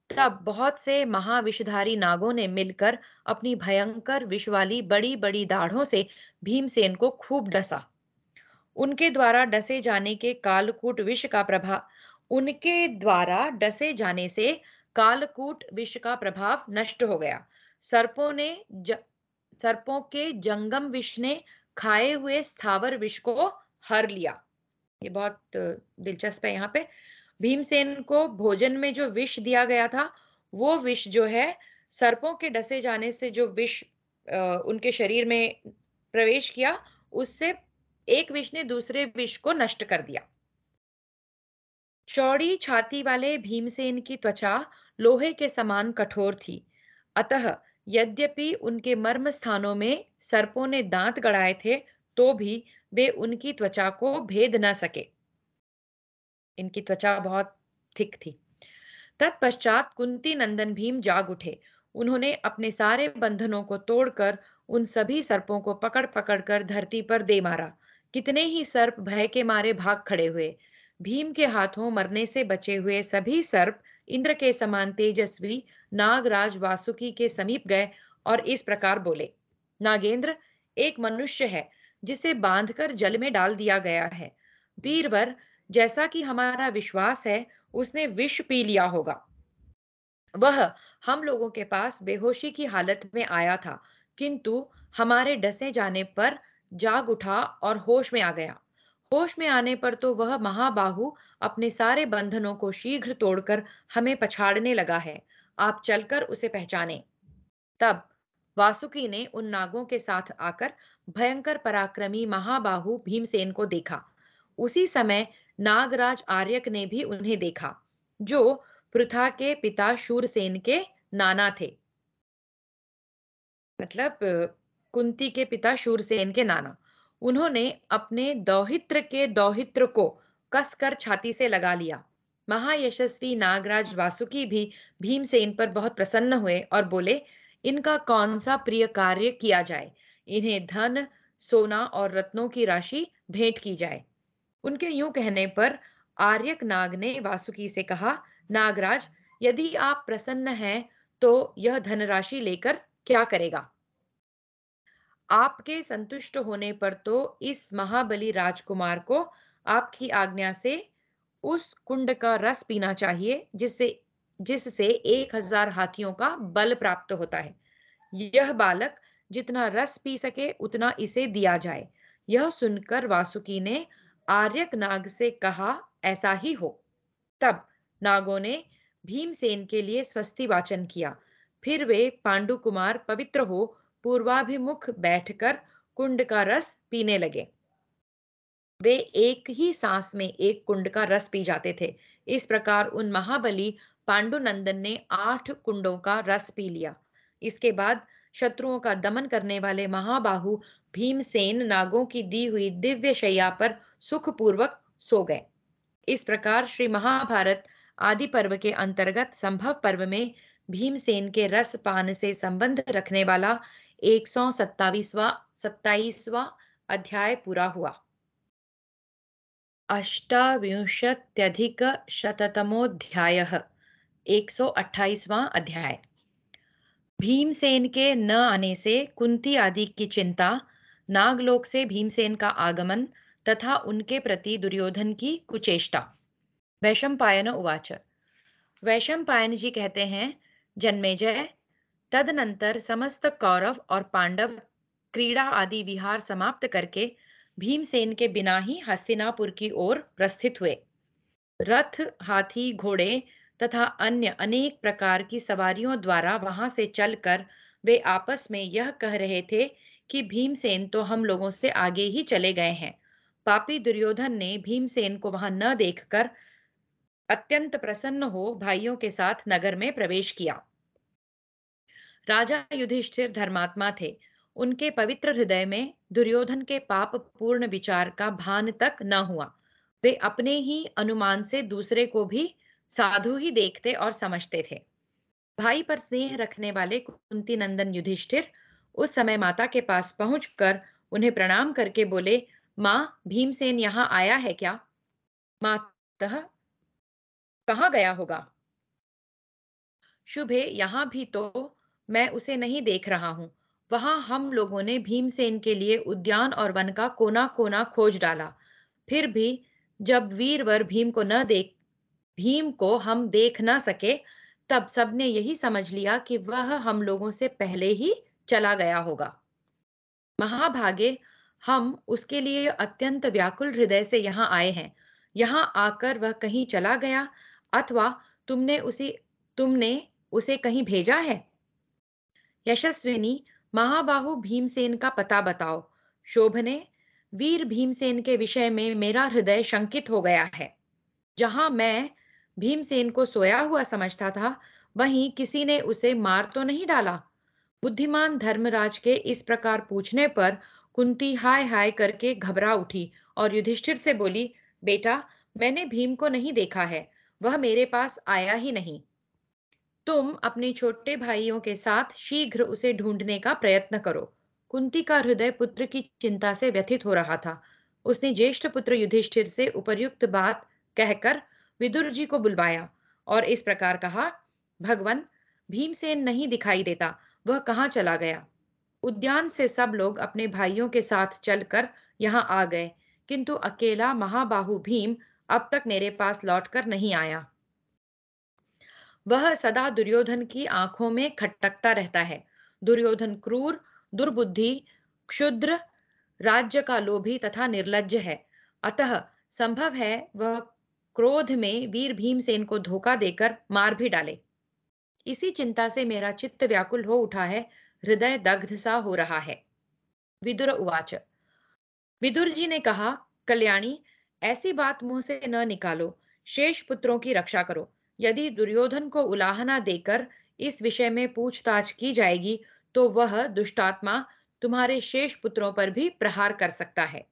तब बहुत से महाविषधारी नागों ने मिलकर अपनी भयंकर विष वाली बड़ी बड़ी दाढ़ों से भीमसेन को खूब डसा। उनके द्वारा डसे जाने के कालकूट विष का प्रभाव उनके द्वारा डसे जाने से कालकूट विष का प्रभाव नष्ट हो गया। सर्पों के जंगम विष ने खाए हुए स्थावर विष को हर लिया। ये बहुत दिलचस्प है। यहाँ पे भीमसेन को भोजन में जो विष दिया गया था, वो विष जो है सर्पों के डसे जाने से जो विष उनके शरीर में प्रवेश किया, उससे एक विष ने दूसरे विष को नष्ट कर दिया। चौड़ी छाती वाले भीमसेन की त्वचा लोहे के समान कठोर थी। अतः यद्यपि उनके मर्म स्थानों में सर्पों ने दांत गड़ाए थे, तो भी वे उनकी त्वचा को भेद न सके। इनकी त्वचा बहुत थिक थी। तत्पश्चात कुंती नंदन भीम जाग उठे। उन्होंने अपने सारे बंधनों को तोड़कर उन सभी सर्पों को पकड़ पकड़ कर धरती पर दे मारा। कितने ही सर्प भय के मारे भाग खड़े हुए। भीम के हाथों मरने से बचे हुए सभी सर्प इंद्र के समान तेजस्वी नागराज वासुकी के समीप गए और इस प्रकार बोले, नागेंद्र, एक मनुष्य है जिसे बांधकर जल में डाल दिया गया है। वीरवर, जैसा कि हमारा विश्वास है, उसने विष पी लिया होगा। वह हम लोगों के पास बेहोशी की हालत में आया था, किंतु हमारे डसे जाने पर जाग उठा और होश में आ गया। होश में आने पर तो वह महाबाहु अपने सारे बंधनों को शीघ्र तोड़कर हमें पछाड़ने लगा है। आप चलकर उसे पहचाने। तब वासुकी ने उन नागों के साथ आकर भयंकर पराक्रमी महाबाहु भीमसेन को देखा। उसी समय नागराज आर्यक ने भी उन्हें देखा, जो पृथा के पिता शूरसेन के नाना थे। मतलब कुंती के पिता शूरसेन के नाना। उन्होंने अपने दौहित्र के दौहित्र को कसकर छाती से लगा लिया। महायशस्वी नागराज वासुकी भी भीमसेन पर बहुत प्रसन्न हुए और बोले, इनका कौन सा प्रिय कार्य किया जाए, इन्हें धन सोना और रत्नों की राशि भेंट की जाए। उनके यूं कहने पर आर्यक नाग ने वासुकी से कहा, नागराज, यदि आप प्रसन्न हैं तो यह धनराशि लेकर क्या करेगा? आपके संतुष्ट होने पर तो इस महाबली राजकुमार को आपकी आज्ञा से उस कुंड का रस पीना चाहिए जिससे 1000 हाथियों का बल प्राप्त होता है। यह बालक जितना रस पी सके उतना इसे दिया जाए। यह सुनकर वासुकी ने आर्यक नाग से कहा, ऐसा ही हो। तब नागों ने भीमसेन के लिए स्वस्ति वाचन किया। फिर वे पांडु कुमार पवित्र हो पूर्वाभिमुख बैठकर कुंड का रस पीने लगे। वे एक ही सांस में एक कुंड का रस पी जाते थे। इस प्रकार उन महाबली पांडुनंदन ने 8 कुंडों का रस पी लिया। इसके बाद शत्रुओं का दमन करने वाले महाबाहु भीमसेन नागों की दी हुई दिव्य शैया पर सुखपूर्वक सो गए। इस प्रकार श्री महाभारत आदि पर्व के अंतर्गत संभव पर्व में भीमसेन के रस पान से संबंध रखने वाला 127वां अध्याय पूरा हुआ। अष्टाविंशत्यधिकशततमोऽध्यायः 128वां अध्याय। भीमसेन के न आने से कुंती आदि की चिंता, नागलोक से भीमसेन का आगमन तथा उनके प्रति दुर्योधन की कुचेष्टा। वैशंपायन उवाच। वैशंपायन जी कहते हैं, जन्मेजय, तदनंतर समस्त कौरव और पांडव क्रीड़ा आदि विहार समाप्त करके भीमसेन के बिना ही हस्तिनापुर की ओर प्रस्थित हुए। रथ, हाथी, घोड़े तथा अन्य अनेक प्रकार की सवारियों द्वारा वहां से चलकर वे आपस में यह कह रहे थे कि भीमसेन तो हम लोगों से आगे ही चले गए हैं। पापी दुर्योधन ने भीमसेन को वहां न देखकर अत्यंत प्रसन्न हो भाइयों के साथ नगर में प्रवेश किया। राजा युधिष्ठिर धर्मात्मा थे। उनके पवित्र हृदय में दुर्योधन के पाप पूर्ण विचार का भान तक न हुआ। वे अपने ही अनुमान से दूसरे को भी साधु ही देखते और समझते थे। भाई पर स्नेह रखने वाले कुंती नंदन युधिष्ठिर उस समय माता के पास पहुंचकर उन्हें प्रणाम करके बोले, माँ, भीमसेन यहाँ आया है क्या? मातः, कहाँ गया होगा? शुभे, यहाँ भी तो मैं उसे नहीं देख रहा हूं। वहां हम लोगों ने भीमसेन के लिए उद्यान और वन का कोना कोना खोज डाला, फिर भी जब वीरवर भीम को हम देख न सके, तब सबने यही समझ लिया कि वह हम लोगों से पहले ही चला गया होगा। महाभागे, हम उसके लिए अत्यंत व्याकुल हृदय से यहाँ आए हैं। यहाँ आकर वह कहीं चला गया अथवा तुमने उसे कहीं भेजा है? यशस्विनी, महाबाहु भीमसेन का पता बताओ। शोभने, वीर भीमसेन के विषय में मेरा हृदय शंकित हो गया है। जहां मैं भीमसेन को सोया हुआ समझता था, वहीं किसी ने उसे मार तो नहीं डाला? बुद्धिमान धर्मराज के इस प्रकार पूछने पर कुंती हाय हाय करके घबरा उठी और युधिष्ठिर से बोली, बेटा, मैंने भीम को नहीं देखा है, वह मेरे पास आया ही नहीं। तुम अपने छोटे भाइयों के साथ शीघ्र उसे ढूंढने का प्रयत्न करो। कुंती का हृदय पुत्र की चिंता से व्यथित हो रहा था। उसने ज्येष्ठ पुत्र युधिष्ठिर से उपर्युक्त बात कहकर विदुर जी को बुलवाया और इस प्रकार कहा, भगवन, भीमसेन नहीं दिखाई देता, वह कहाँ चला गया? उद्यान से सब लोग अपने भाइयों के साथ चलकर यहाँ आ गए, किंतु अकेला महाबाहु भीम अब तक मेरे पास लौटकर नहीं आया। वह सदा दुर्योधन की आंखों में खटकता रहता है। दुर्योधन क्रूर, दुर्बुद्धि, क्षुद्र, राज्य का लोभी तथा निर्लज्ज है। अतः संभव है वह क्रोध में वीर भीमसेन को धोखा देकर मार भी डाले। इसी चिंता से मेरा चित्त व्याकुल हो उठा है, हृदय दग्ध सा हो रहा है। विदुर उवाच। विदुर जी ने कहा, कल्याणी, ऐसी बात मुंह से न निकालो। शेष पुत्रों की रक्षा करो। यदि दुर्योधन को उलाहना देकर इस विषय में पूछताछ की जाएगी तो वह दुष्टात्मा तुम्हारे शेष पुत्रों पर भी प्रहार कर सकता है।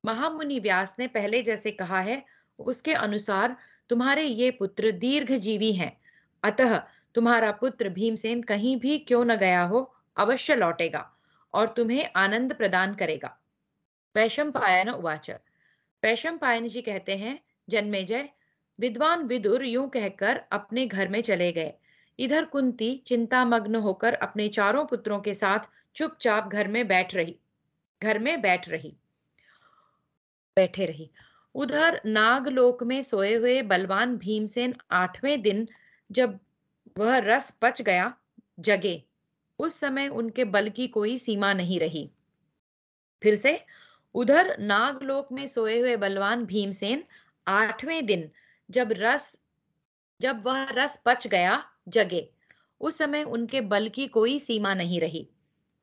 महामुनि व्यास ने पहले जैसे कहा है, उसके अनुसार तुम्हारे ये पुत्र दीर्घजीवी हैं। अतः तुम्हारा पुत्र भीमसेन कहीं भी क्यों न गया हो, अवश्य लौटेगा और तुम्हें आनंद प्रदान करेगा। वैशंपायन उवाच। वैशंपायन जी कहते हैं, जन्मेजय, विद्वान विदुर यूं कहकर अपने घर में चले गए। इधर कुंती चिंतामग्न होकर अपने चारों पुत्रों के साथ चुपचाप घर में बैठे रही। उधर नागलोक में सोए हुए बलवान भीमसेन 8वें दिन जब वह रस पच गया, जगे। उस समय उनके बल की कोई सीमा नहीं रही। फिर से उधर नागलोक में सोए हुए बलवान भीमसेन 8वें दिन जब रस जब वह रस पच गया, जगे। उस समय उनके बल की कोई सीमा नहीं रही।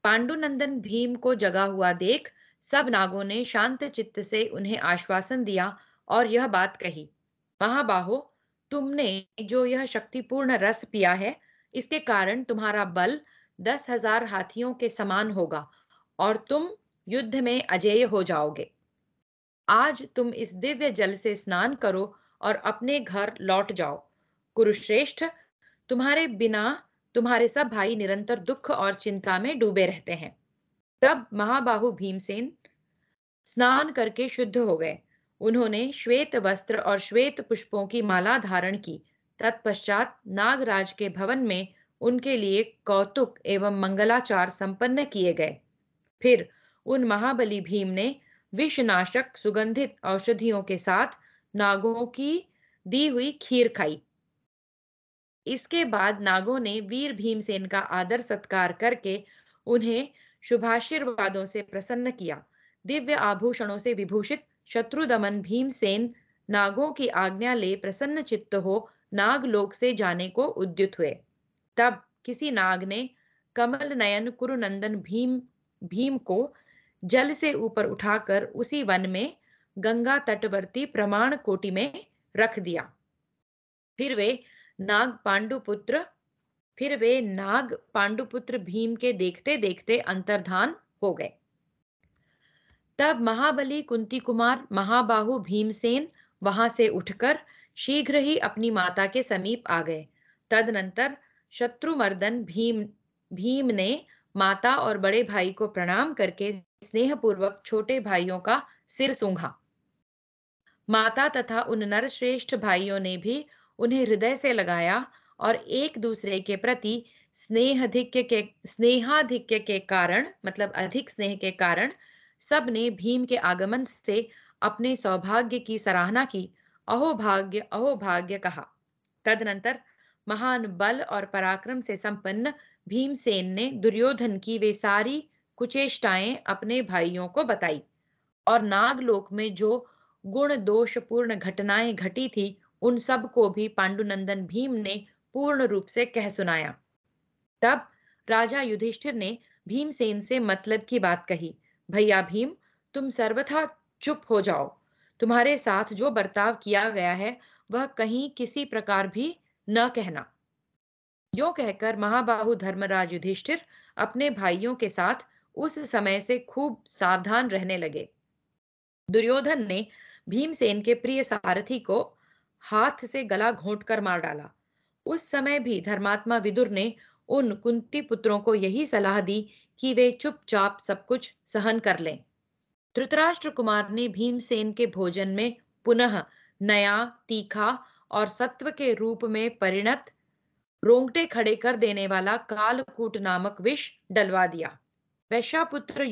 पांडुनंदन भीम को जगा हुआ देख सब नागों ने शांत चित्त से उन्हें आश्वासन दिया और यह बात कही, महाबाहो, तुमने जो यह शक्तिपूर्ण रस पिया है, इसके कारण तुम्हारा बल 10,000 हाथियों के समान होगा और तुम युद्ध में अजेय हो जाओगे। आज तुम इस दिव्य जल से स्नान करो और अपने घर लौट जाओ। कुरुश्रेष्ठ, तुम्हारे बिना तुम्हारे सब भाई निरंतर दुख और चिंता में डूबे रहते हैं। तब महाबाहु भीमसेन स्नान करके शुद्ध हो गए। उन्होंने श्वेत वस्त्र और श्वेत पुष्पों की माला धारण की। तत्पश्चात नागराज के भवन में उनके लिए कौतुक एवं मंगलाचार संपन्न किए गए। फिर उन महाबली भीम ने विषनाशक सुगंधित औषधियों के साथ नागों की दी हुई खीर खाई। इसके बाद नागों ने वीर भीमसेन का आदर सत्कार करके उन्हें शुभाशीर्वादों से प्रसन्न किया। दिव्य आभूषणों से विभूषित शत्रुदमन भीमसेन नागों की आज्ञा ले प्रसन्न चित्त हो नागलोक से जाने को उद्युत हुए। तब किसी नाग ने कमल नयन कुरुनंदन भीम को जल से ऊपर उठाकर उसी वन में गंगा तटवर्ती प्रमाण कोटि में रख दिया। फिर वे नाग पांडुपुत्र फिर वे नाग पांडुपुत्र भीम के देखते देखते अंतर्धान हो गए। तब महाबली कुंती कुमार महाबाहु भीमसेन वहां से उठकर शीघ्र ही अपनी माता के समीप आ गए। तदनंतर शत्रुमर्दन भीम ने माता और बड़े भाई को प्रणाम करके स्नेहपूर्वक छोटे भाइयों का सिर सूंघा। माता तथा उन नरश्रेष्ठ भाइयों ने भी उन्हें हृदय से लगाया और एक दूसरे के प्रति स्नेहाधिक्य के कारण, मतलब अधिक स्नेह के कारण, सब ने भीम के आगमन से अपने सौभाग्य की सराहना की। अहो भाग्य कहा। तदनंतर महान बल और पराक्रम से संपन्न भीमसेन ने दुर्योधन की वे सारी कुचेष्टाएं अपने भाइयों को बताई और नागलोक में जो गुण दोषपूर्ण घटनाएं घटी थी उन सब को भी पांडुनंदन भीम ने पूर्ण रूप से कह सुनाया। तब राजा युधिष्ठिर ने भीमसेन से मतलब की बात कही, भैया भीम, तुम सर्वथा चुप हो जाओ। तुम्हारे साथ जो बर्ताव किया गया है वह कहीं किसी प्रकार भी न कहना। यो कहकर महाबाहु धर्मराज युधिष्ठिर अपने भाइयों के साथ उस समय से खूब सावधान रहने लगे। दुर्योधन ने भीमसेन के प्रिय सारथी को हाथ से गला घोंटकर मार डाला। उस समय भी धर्मात्मा विदुर ने उन कुंती पुत्रों को यही सलाह दी कि वे चुपचाप सब कुछ सहन कर लें। धृतराष्ट्र कुमार ने भीमसेन के भोजन में पुनः नया, तीखा और सत्व के रूप में परिणत, रोंगटे खड़े कर देने वाला कालकूट नामक विष डलवा दिया। वैश्यापुत्र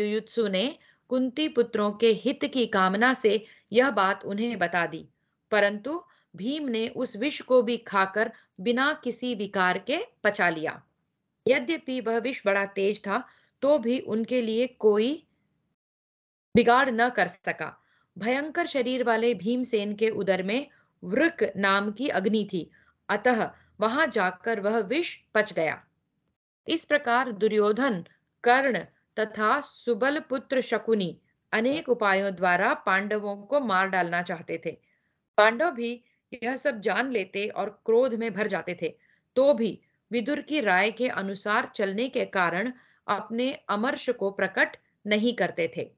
युयुत्सु ने कुंती पुत्रों के हित की कामना से यह बात उन्हें बता दी, परंतु भीम ने उस विष को भी खाकर बिना किसी विकार के पचा लिया। यद्यपि वह विष बड़ा तेज था तो भी उनके लिए कोई बिगाड़ न कर सका। भयंकर शरीर वाले भीमसेन के उदर में वृक नाम की अग्नि थी, अतः वहां जाकर वह विष पच गया। इस प्रकार दुर्योधन, कर्ण तथा सुबल पुत्र शकुनी अनेक उपायों द्वारा पांडवों को मार डालना चाहते थे। पांडव भी यह सब जान लेते और क्रोध में भर जाते थे, तो भी विदुर की राय के अनुसार चलने के कारण अपने अमर्ष को प्रकट नहीं करते थे।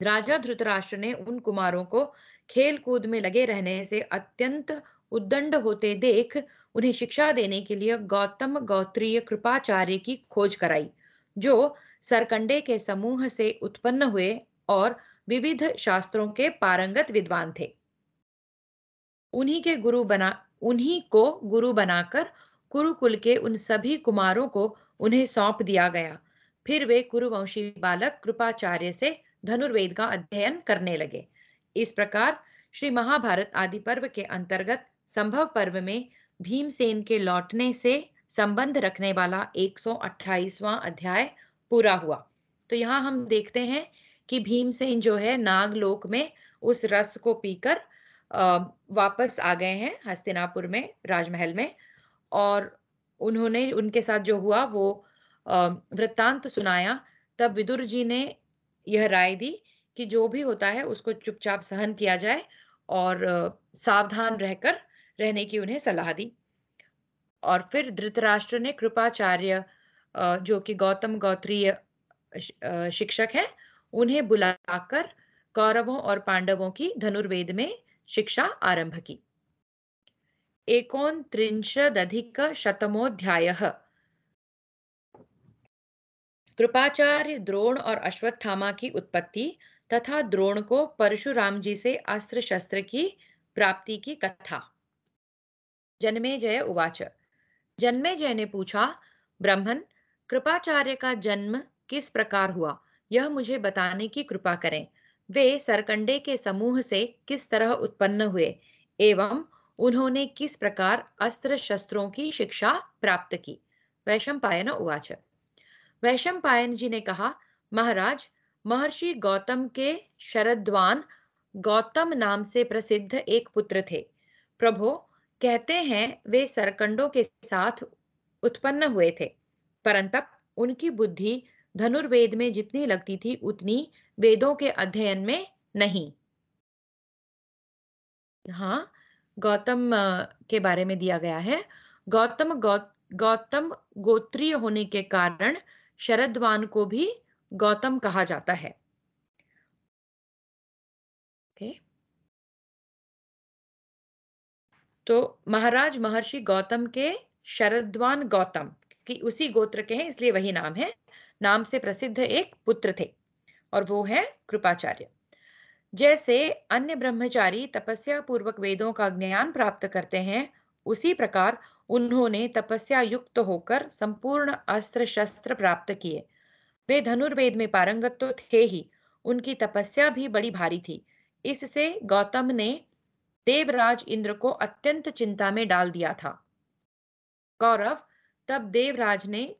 राजा धृतराष्ट्र ने उन कुमारों को खेल कूद में लगे रहने से अत्यंत उद्दंड होते देख उन्हें शिक्षा देने के लिए गौतम गोत्रीय कृपाचार्य की खोज कराई, जो सरकंडे के समूह से उत्पन्न हुए और विविध शास्त्रों के पारंगत विद्वान थे। उन्हीं को गुरु बनाकर कुरुकुल के उन सभी कुमारों को उन्हें सौंप दिया गया। फिर वे कुरुवंशी बालक कृपाचार्य से धनुर्वेद का अध्ययन करने लगे। इस प्रकार श्री महाभारत आदि पर्व के अंतर्गत संभव पर्व में भीमसेन के लौटने से संबंध रखने वाला 128वां अध्याय पूरा हुआ। तो यहाँ हम देखते हैं कि भीमसेन जो है नागलोक में उस रस को पीकर वापस आ गए हैं हस्तिनापुर में, राजमहल में। और उन्होंने उनके साथ जो हुआ वो वृत्तांत सुनाया। तब विदुर जी ने यह राय दी कि जो भी होता है उसको चुपचाप सहन किया जाए और सावधान रहकर रहने की उन्हें सलाह दी। और फिर धृतराष्ट्र ने कृपाचार्य जो कि गौतम गोत्रीय शिक्षक हैं, उन्हें बुलाकर कौरवों और पांडवों की धनुर्वेद में शिक्षा आरंभ की। 39अधिक-शतमोऽध्यायः। कृपाचार्य, द्रोण और अश्वत्थामा की उत्पत्ति तथा द्रोण को परशुराम जी से अस्त्र शस्त्र की प्राप्ति की कथा। जन्मेजय उवाच। जन्मेजय ने पूछा, ब्राह्मण, कृपाचार्य का जन्म किस प्रकार हुआ, यह मुझे बताने की कृपा करें। वे सरकंडे के समूह से किस तरह उत्पन्न हुए एवं उन्होंने किस प्रकार अस्त्र शस्त्रों की शिक्षा प्राप्त की। वैशंपायन उवाच। वैशंपायन जी ने कहा, महाराज, महर्षि गौतम के शरद्वान गौतम नाम से प्रसिद्ध एक पुत्र थे। प्रभो, कहते हैं वे सरकंडों के साथ उत्पन्न हुए थे, परंतु उनकी बुद्धि धनुर्वेद में जितनी लगती थी उतनी वेदों के अध्ययन में नहीं। हाँ, गौतम के बारे में दिया गया है। गौतम गोत्रीय होने के कारण शरद्वान को भी गौतम कहा जाता है। ओके। तो महाराज महर्षि गौतम के शरद्वान गौतम कि उसी गोत्र के हैं, इसलिए वही नाम है। नाम से प्रसिद्ध एक पुत्र थे और वो है कृपाचार्य। जैसे अन्य ब्रह्मचारी तपस्या पूर्वक वेदों का ज्ञान प्राप्त करते हैं, उसी प्रकार उन्होंने तपस्या युक्त होकर संपूर्ण अस्त्र शस्त्र प्राप्त किए। वे धनुर्वेद में पारंगत तो थे ही, उनकी तपस्या भी बड़ी भारी थी। इससे गौतम ने देवराज इंद्र को अत्यंत चिंता में डाल दिया था। कौरव तब देवराज ने,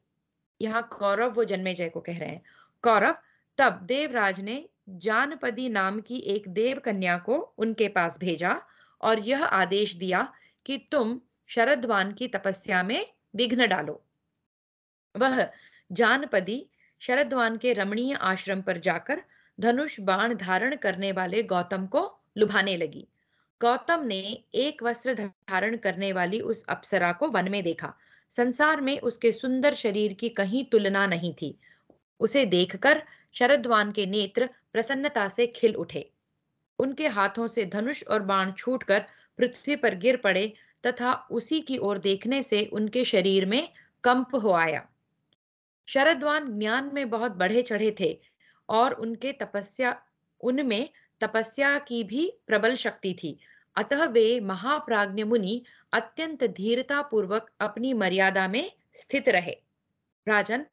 यहाँ कौरव वो जन्मेजय को कह रहे हैं, कौरव तब देवराज ने जानपदी नाम की एक देव कन्या को उनके पास भेजा और यह आदेश दिया कि तुम शरद्वान की तपस्या में विघ्न डालो। वह जानपदी शरद्वान के रमणीय आश्रम पर जाकर धनुष बाण धारण करने वाले गौतम को लुभाने लगी। गौतम ने एक वस्त्र धारण करने वाली उस अप्सरा को वन में देखा। संसार में उसके सुंदर शरीर की कहीं तुलना नहीं थी। उसे देखकर शरद्वान के नेत्र प्रसन्नता से खिल उठे। उनके हाथों से धनुष और बाण छूटकर पृथ्वी पर गिर पड़े तथा उसी की ओर देखने से उनके शरीर में कंप हो आया। शरद्वान ज्ञान में बहुत बढ़े चढ़े थे और उनमें तपस्या की भी प्रबल शक्ति थी। अतः वे महाप्राज्ञ मुनि अत्यंत धीरता पूर्वक अपनी मर्यादा में स्थित रहे। राजन,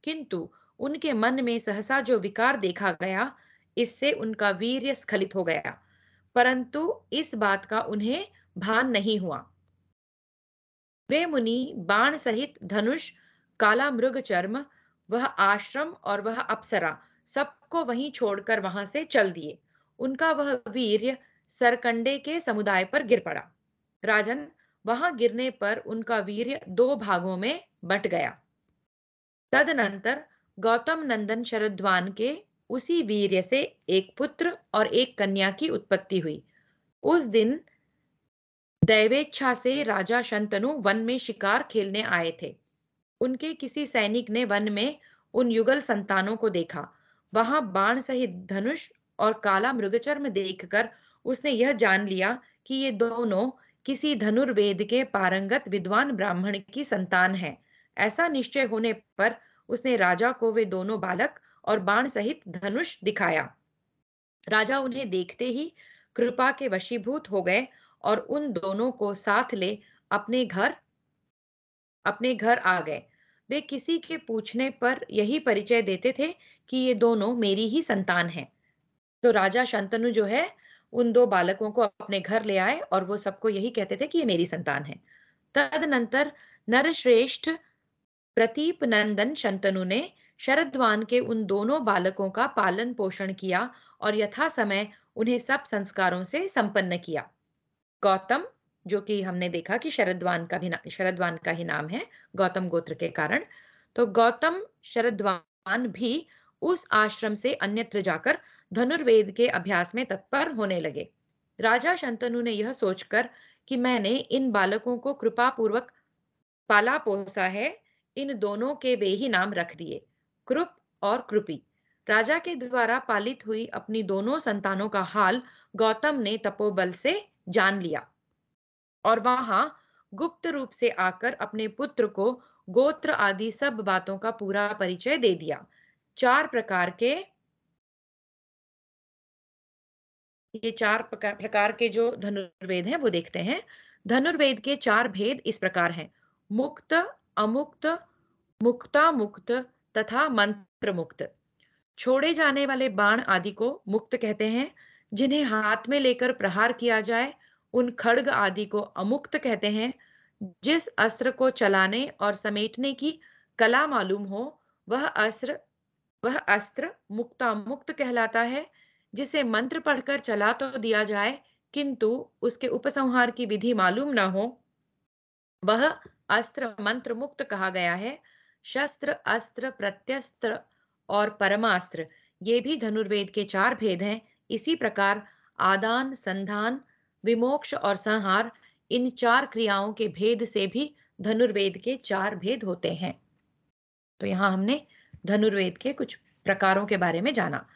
किंतु उनके मन में सहसा जो विकार देखा गया, इससे उनका वीर्य स्खलित हो गया, परंतु इस बात का उन्हें भान नहीं हुआ। वे मुनि बाण सहित धनुष, काला मृग चर्म, वह आश्रम और वह अप्सरा सबको वहीं छोड़कर वहां से चल दिए। उनका वह वीर्य सरकंडे के समुदाय पर गिर पड़ा। राजन, वहां गिरने पर उनका वीर्य दो भागों में बट गया। तदनंतर गौतम नंदन शरद्वान के उसी वीर्य से एक पुत्र और एक कन्या की उत्पत्ति हुई। उस दिन दैवेच्छा से राजा शंतनु वन में शिकार खेलने आए थे। उनके किसी सैनिक ने वन में उन युगल संतानों को देखा। वहां बाण सहित धनुष और काला मृगचर्म देखकर उसने यह जान लिया कि ये दोनों किसी धनुर्वेद के पारंगत विद्वान ब्राह्मण की संतान हैं। ऐसा निश्चय होने पर उसने राजा को वे दोनों बालक और बाण सहित धनुष दिखाया। राजा उन्हें देखते ही कृपा के वशीभूत हो गए और उन दोनों को साथ ले अपने घर आ गए। वे किसी के पूछने पर यही परिचय देते थे कि ये दोनों मेरी ही संतान हैं। तो राजा शंतनु जो है उन दो बालकों को अपने घर ले आए और वो सबको यही कहते थे कि ये मेरी संतान है। तदनंतर नरश्रेष्ठ प्रतीप नंदन शंतनु ने शरद्वान के उन दोनों बालकों का पालन पोषण किया और यथा समय उन्हें सब संस्कारों से संपन्न किया। गौतम, जो कि हमने देखा कि शरद्वान का ही नाम है गौतम गोत्र के कारण, तो गौतम शरद्वान भी उस आश्रम से अन्यत्र जाकर धनुर्वेद के अभ्यास में तत्पर होने लगे। राजा शंतनु ने यह सोचकर कि मैंने इन बालकों को कृपा पूर्वक पाला पोसा है, इन दोनों के वे ही नाम रख दिए, कृप और कृपी। राजा के द्वारा पालित हुई अपनी दोनों संतानों का हाल गौतम ने तपोबल से जान लिया और वहां गुप्त रूप से आकर अपने पुत्र को गोत्र आदि सब बातों का पूरा परिचय दे दिया। चार प्रकार के जो धनुर्वेद हैं वो देखते हैं। धनुर्वेद के चार भेद इस प्रकार हैं: मुक्त, अमुक्त, मुक्तामुक्त तथा मंत्र मुक्त। छोड़े जाने वाले बाण आदि को मुक्त कहते हैं। जिन्हें हाथ में लेकर प्रहार किया जाए उन खड्ग आदि को अमुक्त कहते हैं। जिस अस्त्र को चलाने और समेटने की कला मालूम हो वह अस्त्र मुक्तामुक्त कहलाता है। जिसे मंत्र पढ़कर चला तो दिया जाए किंतु उसके उपसंहार की विधि मालूम न हो वह अस्त्र मंत्र मुक्त कहा गया है। शस्त्र, अस्त्र, प्रत्यस्त्र और परमास्त्र, ये भी धनुर्वेद के चार भेद हैं। इसी प्रकार आदान, संधान, विमोक्ष और संहार, इन चार क्रियाओं के भेद से भी धनुर्वेद के चार भेद होते हैं। तो यहां हमने धनुर्वेद के कुछ प्रकारों के बारे में जाना।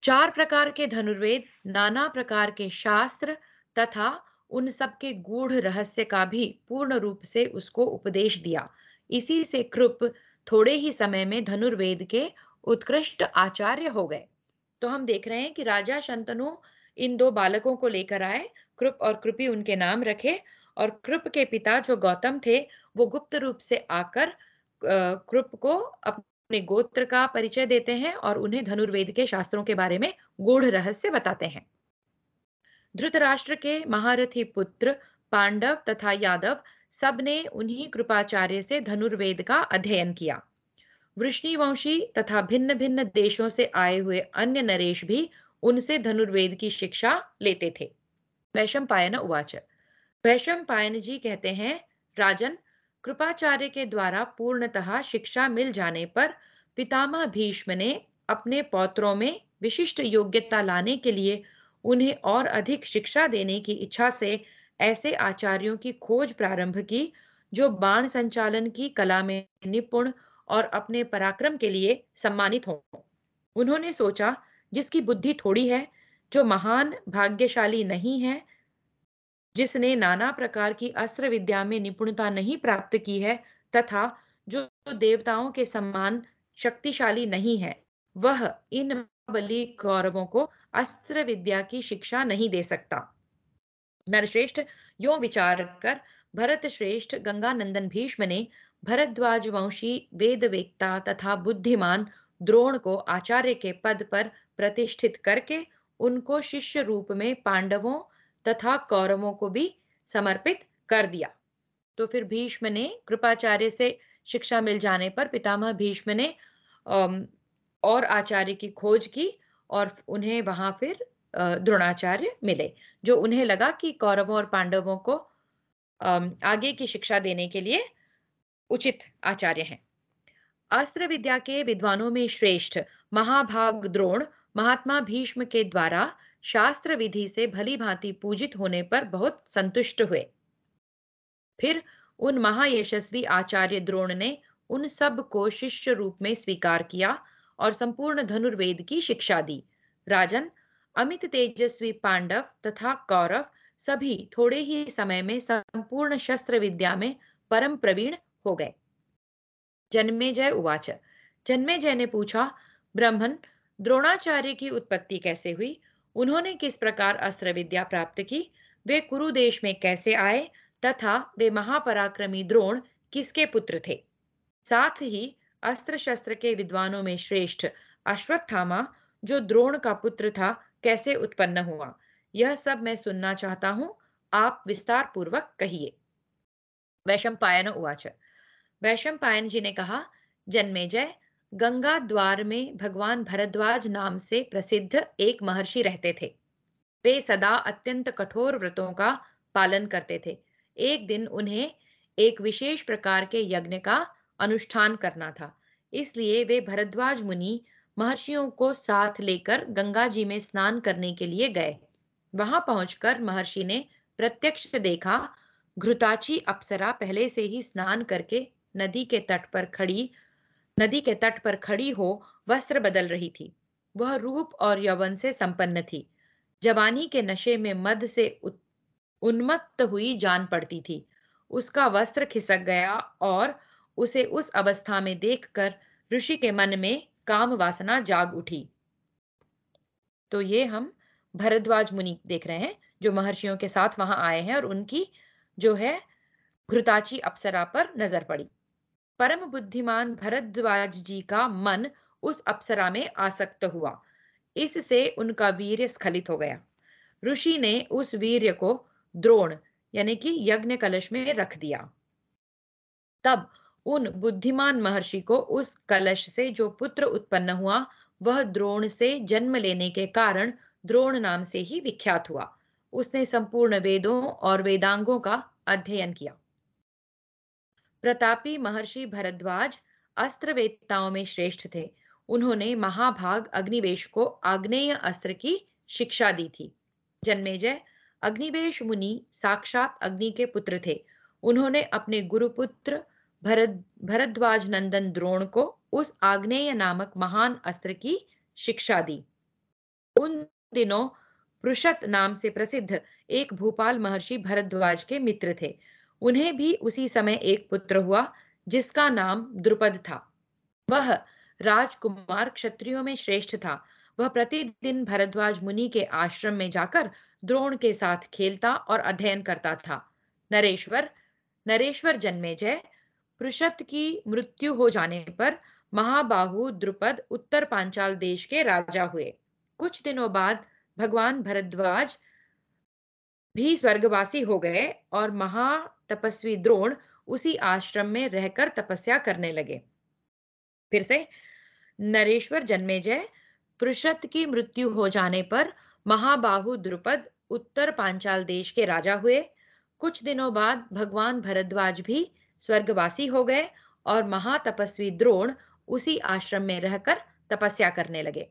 चार प्रकार के धनुर्वेद, नाना प्रकार के शास्त्र तथा उन सब के गूढ़ रहस्य का भी पूर्ण रूप से उसको उपदेश दिया। इसी से कृप थोड़े ही समय में धनुर्वेद के उत्कृष्ट आचार्य हो गए। तो हम देख रहे हैं कि राजा शंतनु इन दो बालकों को लेकर आए, कृप और कृपी उनके नाम रखे, और कृप के पिता जो गौतम थे वो गुप्त रूप से आकर कृप को अपने गोत्र का परिचय देते हैं और उन्हें धनुर्वेद के शास्त्रों के बारे में गूढ़ रहस्य बताते हैं। धृतराष्ट्र के महारथी पुत्र पांडव तथा यादव सब ने उन्हीं कृपाचार्य से धनुर्वेद का अध्ययन किया। वृष्णिवंशी तथा भिन्न भिन्न देशों से आए हुए अन्य नरेश भी उनसे धनुर्वेद की शिक्षा लेते थे। वैशंपायन उवाच। वैशंपायन जी कहते हैं, राजन, कृपाचार्य के द्वारा पूर्णतः शिक्षा मिल जाने पर पितामह भीष्म ने अपने पौत्रों में विशिष्ट योग्यता लाने के लिए उन्हें और अधिक शिक्षा देने की इच्छा से ऐसे आचार्यों की खोज प्रारंभ की जो बाण संचालन की कला में निपुण और अपने पराक्रम के लिए सम्मानित हों। उन्होंने सोचा, जिसकी बुद्धि थोड़ी है, जो महान भाग्यशाली नहीं है, जिसने नाना प्रकार की अस्त्र विद्या में निपुणता नहीं प्राप्त की है तथा जो देवताओं के समान शक्तिशाली नहीं है, वह इन बलि कौरवों को अस्त्र विद्या की शिक्षा नहीं दे सकता। नरश्रेष्ठ यो विचार कर भरत श्रेष्ठ गंगानंदन भीष्म ने भरद्वाज वंशी वेदवेत्ता तथा बुद्धिमान द्रोण को आचार्य के पद पर प्रतिष्ठित करके उनको शिष्य रूप में पांडवों तथा कौरवों को भी समर्पित कर दिया। तो फिर भीष्म ने कृपाचार्य से शिक्षा मिल जाने पर पितामह भीष्म ने और आचार्य की खोज की और उन्हें वहां फिर द्रोणाचार्य मिले, जो उन्हें लगा कि कौरवों और पांडवों को आगे की शिक्षा देने के लिए उचित आचार्य हैं। अस्त्र विद्या के विद्वानों में श्रेष्ठ महाभाग द्रोण महात्मा भीष्म के द्वारा शास्त्र विधि से भली भांति पूजित होने पर बहुत संतुष्ट हुए। फिर उन महायशस्वी आचार्य द्रोण ने उन सब को शिष्य रूप में स्वीकार किया और संपूर्ण धनुर्वेद की शिक्षा दी। राजन, अमित तेजस्वी पांडव तथा कौरव सभी थोड़े ही समय में संपूर्ण शस्त्र विद्या में परम प्रवीण हो गए। जन्मेजय उवाच। जन्मेजय ने पूछा, ब्राह्मण, द्रोणाचार्य की उत्पत्ति कैसे हुई? उन्होंने किस प्रकार अस्त्र विद्या प्राप्त की? वे कुरु देश में कैसे आए तथा वे महापराक्रमी द्रोण किसके पुत्र थे? साथ ही अस्त्र शस्त्र के विद्वानों में श्रेष्ठ अश्वत्थामा जो द्रोण का पुत्र था कैसे उत्पन्न हुआ? यह सब मैं सुनना चाहता हूं, आप विस्तार पूर्वक कहिए। वैशंपायन उवाच। वैशंपायन जी ने कहा, जन्मेजय, गंगा द्वार में भगवान भरद्वाज नाम से प्रसिद्ध एक महर्षि रहते थे। वे सदा अत्यंत कठोर व्रतों का पालन करते थे। एक दिन उन्हें एक विशेष प्रकार के यज्ञ का अनुष्ठान करना था, इसलिए वे भरद्वाज मुनि महर्षियों को साथ लेकर गंगा जी में स्नान करने के लिए गए। वहां पहुंचकर महर्षि ने प्रत्यक्ष देखा, घृताची अप्सरा पहले से ही स्नान करके नदी के तट पर खड़ी नदी के तट पर खड़ी हो वस्त्र बदल रही थी। वह रूप और यौवन से संपन्न थी, जवानी के नशे में मद से उन्मत्त हुई जान पड़ती थी। उसका वस्त्र खिसक गया और उसे उस अवस्था में देखकर ऋषि के मन में काम वासना जाग उठी। तो ये हम भरद्वाज मुनि देख रहे हैं, जो महर्षियों के साथ वहां आए हैं, और उनकी जो है घृताची अप्सरा पर नजर पड़ी। परम बुद्धिमान भरद्वाज जी का मन उस अप्सरा में आसक्त हुआ। इससे उनका वीर्य स्खलित हो गया। ऋषि ने उस वीर्य को द्रोण यानी कि यज्ञ कलश में रख दिया। तब उन बुद्धिमान महर्षि को उस कलश से जो पुत्र उत्पन्न हुआ, वह द्रोण से जन्म लेने के कारण द्रोण नाम से ही विख्यात हुआ। उसने संपूर्ण वेदों और वेदांगों का अध्ययन किया। प्रतापी महर्षि भरद्वाज अस्त्रवेत्ताओं में श्रेष्ठ थे। उन्होंने महाभाग अग्निवेश को आग्नेय अस्त्र की शिक्षा दी थी। जन्मेजय, अग्निवेश मुनि साक्षात अग्नि के पुत्र थे। उन्होंने अपने गुरुपुत्र भरद्वाज नंदन द्रोण को उस आग्नेय नामक महान अस्त्र की शिक्षा दी। उन दिनों पृषत नाम से प्रसिद्ध एक भूपाल महर्षि भरद्वाज के मित्र थे। उन्हें भी उसी समय एक पुत्र हुआ, जिसका नाम द्रुपद था। वह राजकुमार क्षत्रियों में श्रेष्ठ था। वह प्रतिदिन भरद्वाज मुनि के आश्रम में जाकर द्रोण के साथ खेलता और अध्ययन करता था। नरेश्वर जन्मेजय, पृषत की मृत्यु हो जाने पर महाबाहु द्रुपद उत्तर पांचाल देश के राजा हुए। कुछ दिनों बाद भगवान भरद्वाज भी स्वर्गवासी हो गए और महातपस्वी द्रोण उसी आश्रम में रहकर तपस्या करने लगे। फिर से, नरेश्वर जन्मेजय, पृषत की मृत्यु हो जाने पर महाबाहु द्रुपद उत्तर पांचाल देश के राजा हुए। कुछ दिनों बाद भगवान भरद्वाज भी स्वर्गवासी हो गए और महातपस्वी द्रोण उसी आश्रम में रहकर तपस्या करने लगे।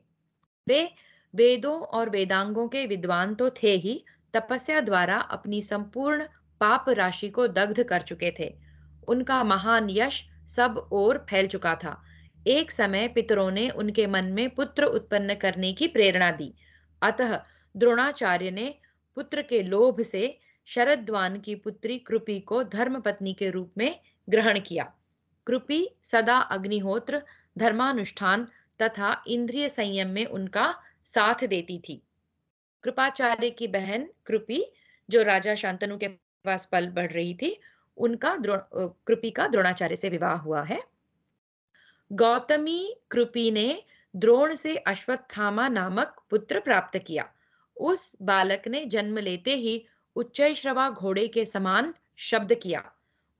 वे वेदों और वेदांगों के विद्वान तो थे ही, तपस्या द्वारा अपनी संपूर्ण पाप राशि को दग्ध कर चुके थे। उनका महान यश सब ओर फैल चुका था। एक समय पितरों ने उनके मन में पुत्र उत्पन्न करने की प्रेरणा दी। अतः द्रोणाचार्य ने पुत्र के लोभ से शरद्वान की पुत्री कृपि को धर्मपत्नी के रूप में ग्रहण किया। कृपि सदा अग्निहोत्र, धर्मानुष्ठान तथा इंद्रिय संयम में उनका साथ देती थी। कृपाचार्य की बहन कृपि, जो राजा शांतनु के पास पल बढ़ रही थी, कृपि का द्रोणाचार्य से विवाह हुआ है। गौतमी कृपि ने द्रोण से अश्वत्थामा नामक पुत्र प्राप्त किया। उस बालक ने जन्म लेते ही उच्चैश्रवा घोड़े के समान शब्द किया।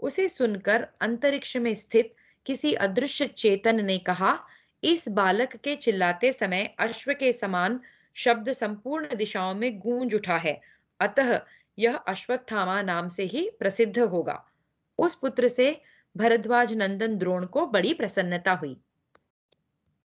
उसे सुनकर अंतरिक्ष में स्थित किसी अदृश्य चेतन ने कहा, इस बालक के चिल्लाते समय अश्व के समान शब्द संपूर्ण दिशाओं में गूंज उठा है, अतः यह अश्वत्थामा नाम से ही प्रसिद्ध होगा। उस पुत्र से भरद्वाज नंदन द्रोण को बड़ी प्रसन्नता हुई।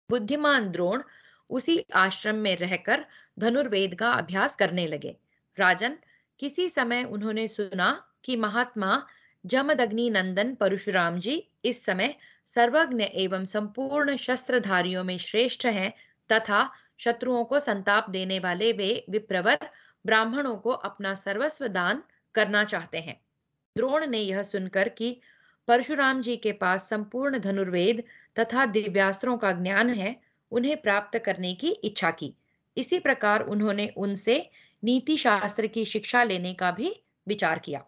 बुद्धिमान द्रोण उसी आश्रम में रहकर धनुर्वेद का अभ्यास करने लगे। राजन, किसी समय उन्होंने सुना कि महात्मा जमदग्नि नंदन परशुराम जी इस समय सर्वज्ञ एवं संपूर्ण शस्त्रधारियों में श्रेष्ठ हैं तथा शत्रुओं को संताप देने वाले वे विप्रवर ब्राह्मणों को अपना सर्वस्व दान करना चाहते हैं। द्रोण ने यह सुनकर कि परशुराम जी के पास संपूर्ण धनुर्वेद तथा दिव्यास्त्रों का ज्ञान है, उन्हें प्राप्त करने की इच्छा की। इसी प्रकार उन्होंने उनसे नीति शास्त्र की शिक्षा लेने का भी विचार किया।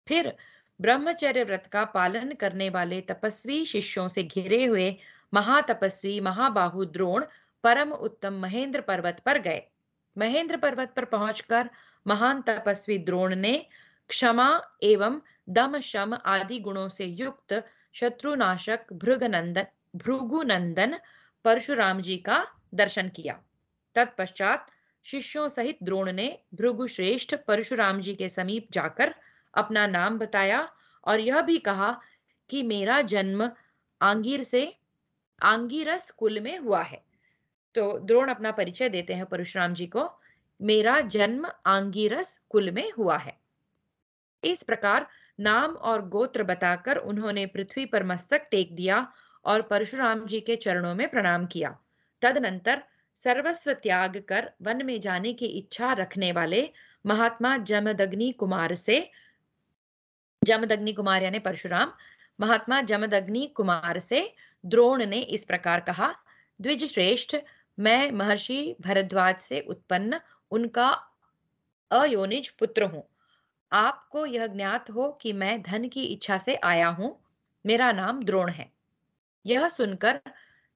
फिर ब्रह्मचर्य व्रत का पालन करने वाले तपस्वी शिष्यों से घिरे हुए महातपस्वी महाबाहु द्रोण परम उत्तम महेंद्र पर्वत पर गए। महेंद्र पर्वत पर पहुंचकर महान तपस्वी द्रोण ने क्षमा एवं दम शम आदि गुणों से युक्त शत्रुनाशक भृगुनंदन परशुराम जी का दर्शन किया। तत्पश्चात शिष्यों सहित द्रोण ने भृगुश्रेष्ठ परशुराम जी के समीप जाकर अपना नाम बताया और यह भी कहा कि मेरा जन्म आंगीर से आंगीरस कुल में हुआ है। तो द्रोण अपना परिचय देते हैं परशुराम जी को, मेरा जन्म आंगीरस कुल में हुआ है। इस प्रकार नाम और गोत्र बताकर उन्होंने पृथ्वी पर मस्तक टेक दिया और परशुराम जी के चरणों में प्रणाम किया। तदनंतर सर्वस्व त्याग कर वन में जाने की इच्छा रखने वाले महात्मा जमदग्नि कुमार यानी परशुराम, महात्मा जमदग्नि कुमार से द्रोण ने इस प्रकार कहा, द्विज श्रेष्ठ, मैं महर्षि भरद्वाज से उत्पन्न उनका अयोनिज पुत्र हूं। आपको यह ज्ञात हो कि मैं धन की इच्छा से आया हूं। मेरा नाम द्रोण है। यह सुनकर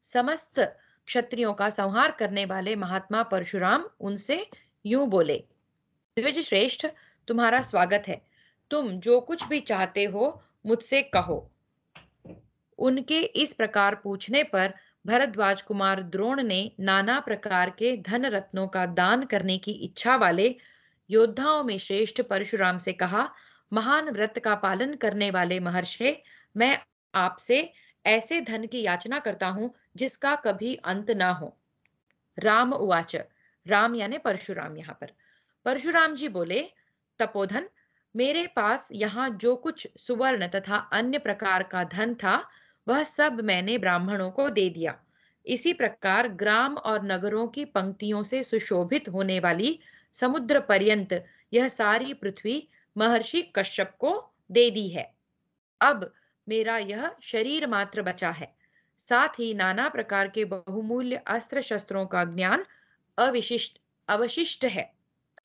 समस्त क्षत्रियों का संहार करने वाले महात्मा परशुराम उनसे यूं बोले, द्विज श्रेष्ठ, तुम्हारा स्वागत है। तुम जो कुछ भी चाहते हो मुझसे कहो। उनके इस प्रकार पूछने पर भरद्वाज कुमार द्रोण ने नाना प्रकार के धन रत्नों का दान करने की इच्छा वाले योद्धाओं में श्रेष्ठ परशुराम से कहा, महान व्रत का पालन करने वाले महर्षि, मैं आपसे ऐसे धन की याचना करता हूं जिसका कभी अंत ना हो। राम उवाच, राम यानी परशुराम यहाँ पर। परशुराम जी बोले, तपोधन, मेरे पास यहाँ जो कुछ सुवर्ण तथा अन्य प्रकार का धन था वह सब मैंने ब्राह्मणों को दे दिया। इसी प्रकार ग्राम और नगरों की पंक्तियों से सुशोभित होने वाली समुद्र पर्यंत यह सारी पृथ्वी महर्षि कश्यप को दे दी है। अब मेरा यह शरीर मात्र बचा है। साथ ही नाना प्रकार के बहुमूल्य अस्त्र शस्त्रों का ज्ञान अवशिष्ट है।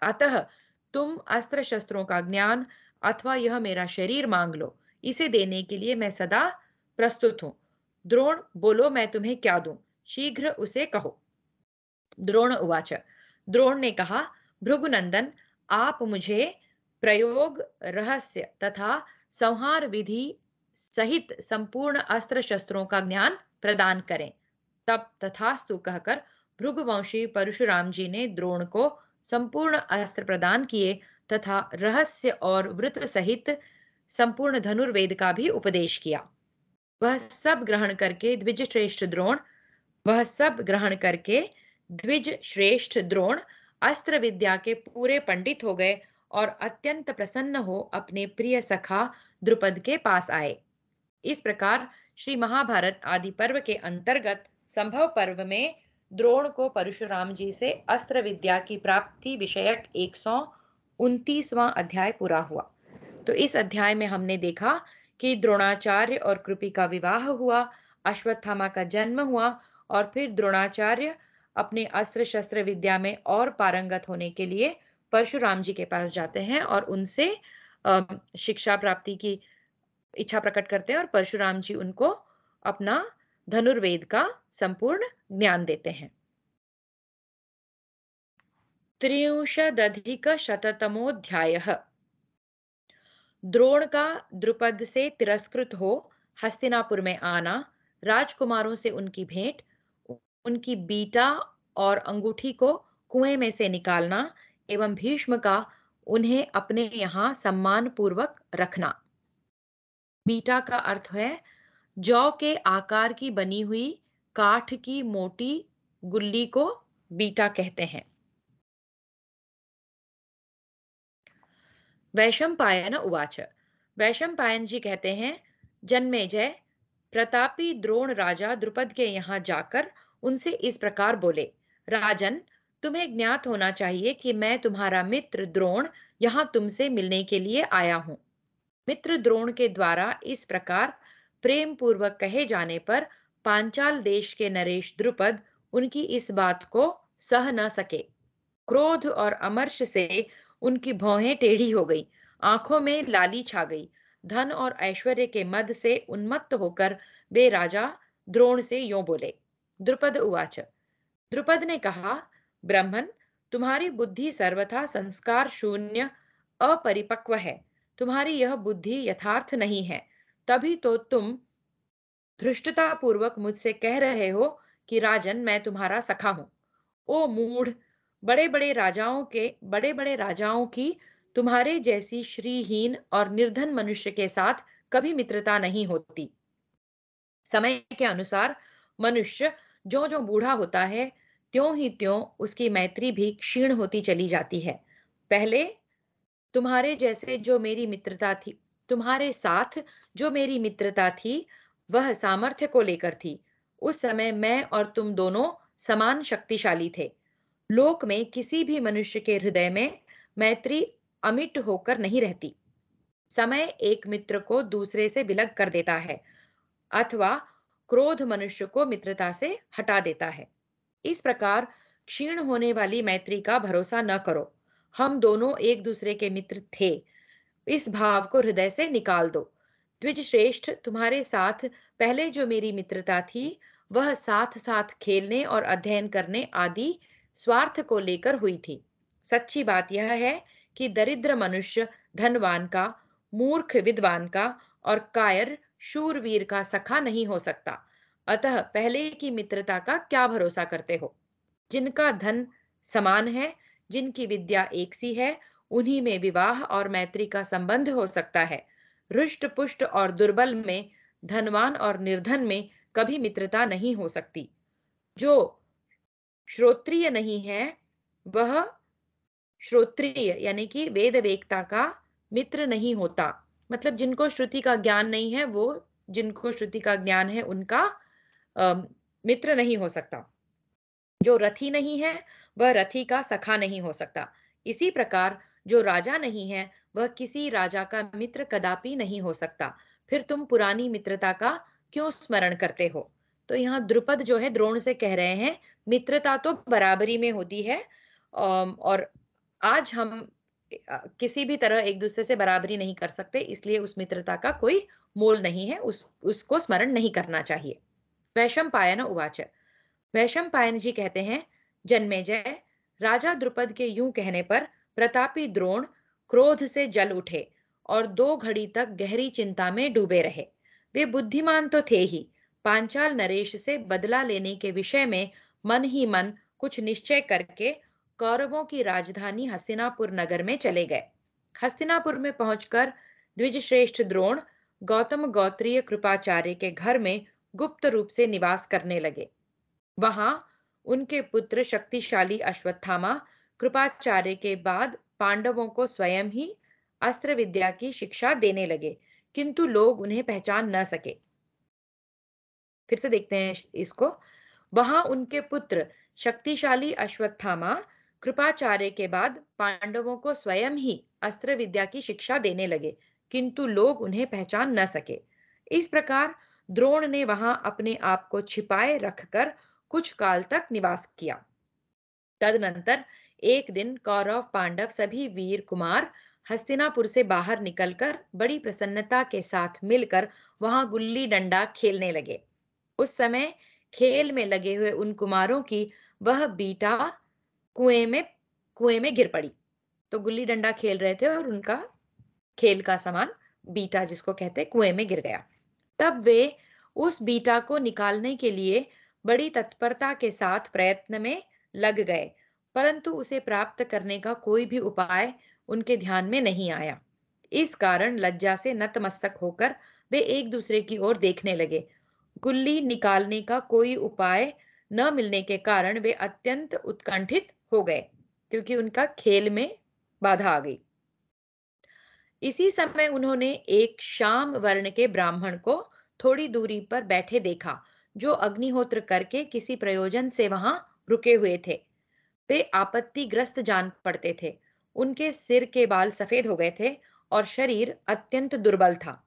अतः तुम अस्त्र शस्त्रों का ज्ञान अथवा यह मेरा शरीर मांग लो, इसे देने के लिए मैं सदा प्रस्तुत हूं। द्रोण, बोलो मैं तुम्हें क्या दूं, शीघ्र उसे कहो। द्रोण उवाच, द्रोण ने कहा, भृगुनंदन, आप मुझे प्रयोग रहस्य तथा संहार विधि सहित संपूर्ण अस्त्र शस्त्रों का ज्ञान प्रदान करें। तब तथास्तु कहकर भृगुवंशी परशुराम जी ने द्रोण को संपूर्ण अस्त्र प्रदान किए तथा रहस्य और वृत्त सहित संपूर्ण धनुर्वेद का भी उपदेश किया। वह सब ग्रहण करके द्विज श्रेष्ठ द्रोण अस्त्र विद्या के पूरे पंडित हो गए और अत्यंत प्रसन्न हो अपने प्रिय सखा द्रुपद के पास आए। इस प्रकार श्री महाभारत आदि पर्व के अंतर्गत संभव पर्व में द्रोण को परशुराम जी से अस्त्र विद्या की प्राप्ति विषयक 129वां अध्याय पूरा हुआ। तो इस अध्याय में हमने देखा कि द्रोणाचार्य और कृपि का विवाह हुआ, अश्वत्थामा का जन्म हुआ और फिर द्रोणाचार्य अपने अस्त्र शस्त्र विद्या में और पारंगत होने के लिए परशुराम जी के पास जाते हैं और उनसे शिक्षा प्राप्ति की इच्छा प्रकट करते हैं और परशुराम जी उनको अपना धनुर्वेद का संपूर्ण ज्ञान देते हैं। 63 द्रोण का द्रुपद से तिरस्कृत हो हस्तिनापुर में आना, राजकुमारों से उनकी भेंट, उनकी बीटा और अंगूठी को कुएं में से निकालना एवं भीष्म का उन्हें अपने यहाँ सम्मान पूर्वक रखना। बीटा का अर्थ है जौ के आकार की बनी हुई काठ की मोटी गुल्ली को बीटा कहते हैं। वैशंपायन उवाच, वैशंपायन जी कहते हैं, जन्मेजय, प्रतापी द्रोण राजा द्रुपद के यहाँ जाकर उनसे इस प्रकार बोले, राजन, तुम्हें ज्ञात होना चाहिए कि मैं तुम्हारा मित्र द्रोण यहाँ तुमसे मिलने के लिए आया हूँ। मित्र द्रोण के द्वारा इस प्रकार प्रेम पूर्वक कहे जाने पर पांचाल देश के नरेश द्रुपद उनकी इस बात को सह न सके। क्रोध और अमर्ष से उनकी भौहें टेढ़ी हो गई, आंखों में लाली छा गई। धन और ऐश्वर्य के मद से उन्मत्त होकर वे राजा द्रोण से यों बोले। द्रुपद उवाच, द्रुपद ने कहा, ब्राह्मण, तुम्हारी बुद्धि सर्वथा संस्कार शून्य अपरिपक्व है। तुम्हारी यह बुद्धि यथार्थ नहीं है, तभी तो तुम धृष्टता पूर्वक मुझसे कह रहे हो कि राजन मैं तुम्हारा सखा हूं। ओ मूढ़, बड़े बड़े राजाओं की तुम्हारे जैसी श्रीहीन और निर्धन मनुष्य के साथ कभी मित्रता नहीं होती। समय के अनुसार मनुष्य ज्यो ज्यो बूढ़ा होता है, त्यों ही त्यों उसकी मैत्री भी क्षीण होती चली जाती है। पहले तुम्हारे जैसे जो मेरी मित्रता थी तुम्हारे साथ जो मेरी मित्रता थी, वह सामर्थ्य को लेकर थी। उस समय मैं और तुम दोनों समान शक्तिशाली थे। लोक में किसी भी मनुष्य के हृदय में मैत्री अमिट होकर नहीं रहती। समय एक मित्र को दूसरे से विलग कर देता है, अथवा क्रोध मनुष्य को मित्रता से हटा देता है। इस प्रकार क्षीण होने वाली मैत्री का भरोसा न करो। हम दोनों एक दूसरे के मित्र थे, इस भाव को हृदय से निकाल दो। द्विज श्रेष्ठ, तुम्हारे साथ पहले जो मेरी मित्रता थी, वह साथ साथ खेलने और अध्ययन करने आदि स्वार्थ को लेकर हुई थी। सच्ची बात यह है कि दरिद्र मनुष्य धनवान का, मूर्ख विद्वान का और कायर शूरवीर का सखा नहीं हो सकता। अतः पहले की मित्रता का क्या भरोसा करते हो? जिनका धन समान है, जिनकी विद्या एक सी है, उन्हीं में विवाह और मैत्री का संबंध हो सकता है। रुष्ट पुष्ट और दुर्बल में, धनवान और निर्धन में कभी मित्रता नहीं हो सकती। जो श्रोत्रिय नहीं है, वह श्रोत्रिय यानी कि वेद वेत्ता का मित्र नहीं होता। मतलब जिनको श्रुति का ज्ञान नहीं है, वो जिनको श्रुति का ज्ञान है उनका मित्र नहीं हो सकता। जो रथी नहीं है, वह रथी का सखा नहीं हो सकता। इसी प्रकार जो राजा नहीं है, वह किसी राजा का मित्र कदापि नहीं हो सकता। फिर तुम पुरानी मित्रता का क्यों स्मरण करते हो? तो यहाँ द्रुपद जो है द्रोण से कह रहे हैं, मित्रता तो बराबरी में होती है, और आज हम किसी भी तरह एक दूसरे से बराबरी नहीं कर सकते, इसलिए उस मित्रता का कोई मोल नहीं है, उसको स्मरण नहीं करना चाहिए। वैशंपायन उवाच। वैशंपायन जी कहते हैं, जन्मेजय, राजा द्रुपद के यूं कहने पर प्रतापी द्रोण क्रोध से जल उठे और 2 घड़ी तक गहरी चिंता में डूबे रहे। वे बुद्धिमान तो थे ही, पांचाल नरेश से बदला लेने के विषय में मन ही मन कुछ निश्चय करके कौरवों की राजधानी हस्तिनापुर नगर में चले गए। हस्तिनापुर में पहुंचकर द्विजश्रेष्ठ द्रोण गौतम गोत्रीय कृपाचार्य के घर में गुप्त रूप से निवास करने लगे। वहां उनके पुत्र शक्तिशाली अश्वत्थामा कृपाचार्य के बाद पांडवों को स्वयं ही अस्त्र विद्या की शिक्षा देने लगे, किंतु लोग उन्हें पहचान न सके। फिर से देखते हैं इसको। वहां उनके पुत्र शक्तिशाली अश्वत्थामा कृपाचार्य के बाद पांडवों को स्वयं ही अस्त्र विद्या की शिक्षा देने लगे, किंतु लोग उन्हें पहचान न सके। इस प्रकार द्रोण ने वहां अपने आप को छिपाए रखकर कुछ काल तक निवास किया। तदनंतर एक दिन कौरव पांडव सभी वीर कुमार हस्तिनापुर से बाहर निकलकर बड़ी प्रसन्नता के साथ मिलकर वहां गुल्ली डंडा खेलने लगे। उस समय खेल में लगे हुए उन कुमारों की वह बीटा कुएं में गिर पड़ी। तो गुल्ली डंडा खेल रहे थे और उनका खेल का सामान बीटा, जिसको कहते हैं, कुएं में गिर गया। तब वे उस बीटा को निकालने के लिए बड़ी तत्परता के साथ प्रयत्न में लग गए, परंतु उसे प्राप्त करने का कोई भी उपाय उनके ध्यान में नहीं आया। इस कारण लज्जा से नतमस्तक होकर वे एक दूसरे की ओर देखने लगे। गुल्ली निकालने का कोई उपाय न मिलने के कारण वे अत्यंत उत्कंठित हो गए, क्योंकि उनका खेल में बाधा आ गई। इसी समय उन्होंने एक श्याम वर्ण के ब्राह्मण को थोड़ी दूरी पर बैठे देखा, जो अग्निहोत्र करके किसी प्रयोजन से वहां रुके हुए थे। वे आपत्तिग्रस्त जान पड़ते थे। उनके सिर के बाल सफेद हो गए थे और शरीर अत्यंत दुर्बल था।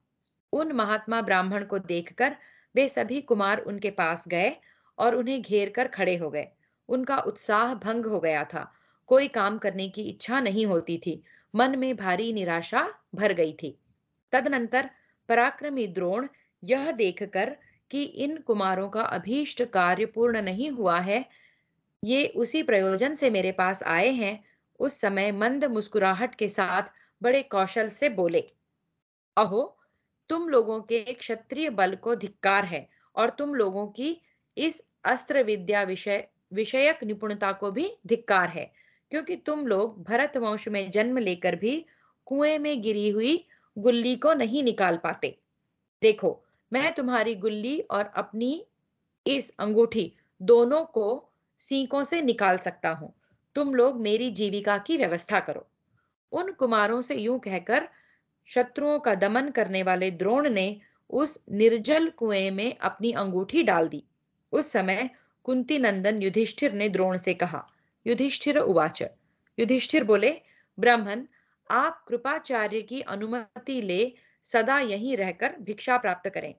उन महात्मा ब्राह्मण को देखकर वे सभी कुमार उनके पास गए और उन्हें घेर कर खड़े हो गए। उनका उत्साह भंग हो गया था। कोई काम करने की इच्छा नहीं होती थी। मन में भारी निराशा भर गई थी। तदनंतर पराक्रमी द्रोण यह देखकर कि इन कुमारों का अभीष्ट कार्य पूर्ण नहीं हुआ है, ये उसी प्रयोजन से मेरे पास आए हैं, उस समय मंद मुस्कुराहट के साथ बड़े कौशल से बोले, अहो, तुम लोगों के क्षत्रिय बल को धिक्कार है, और तुम लोगों की इस अस्त्र विद्या विषयक निपुणता को भी धिक्कार है, क्योंकि तुम लोग भरत वंश में जन्म लेकर भी कुएं में गिरी हुई गुल्ली को नहीं निकाल पाते। देखो, मैं तुम्हारी गुल्ली और अपनी इस अंगूठी दोनों को सीकों से निकाल सकता हूं। तुम लोग मेरी जीविका की व्यवस्था करो। उन कुमारों से यूं कहकर शत्रुओं का दमन करने वाले द्रोण ने उस निर्जल कुएं में अपनी अंगूठी डाल दी। उस समय कुंती नंदन युधिष्ठिर ने द्रोण से कहा, युधिष्ठिर उवाच। युधिष्ठिर बोले, ब्राह्मण, आप कृपाचार्य की अनुमति ले सदा यहीं रहकर भिक्षा प्राप्त करें।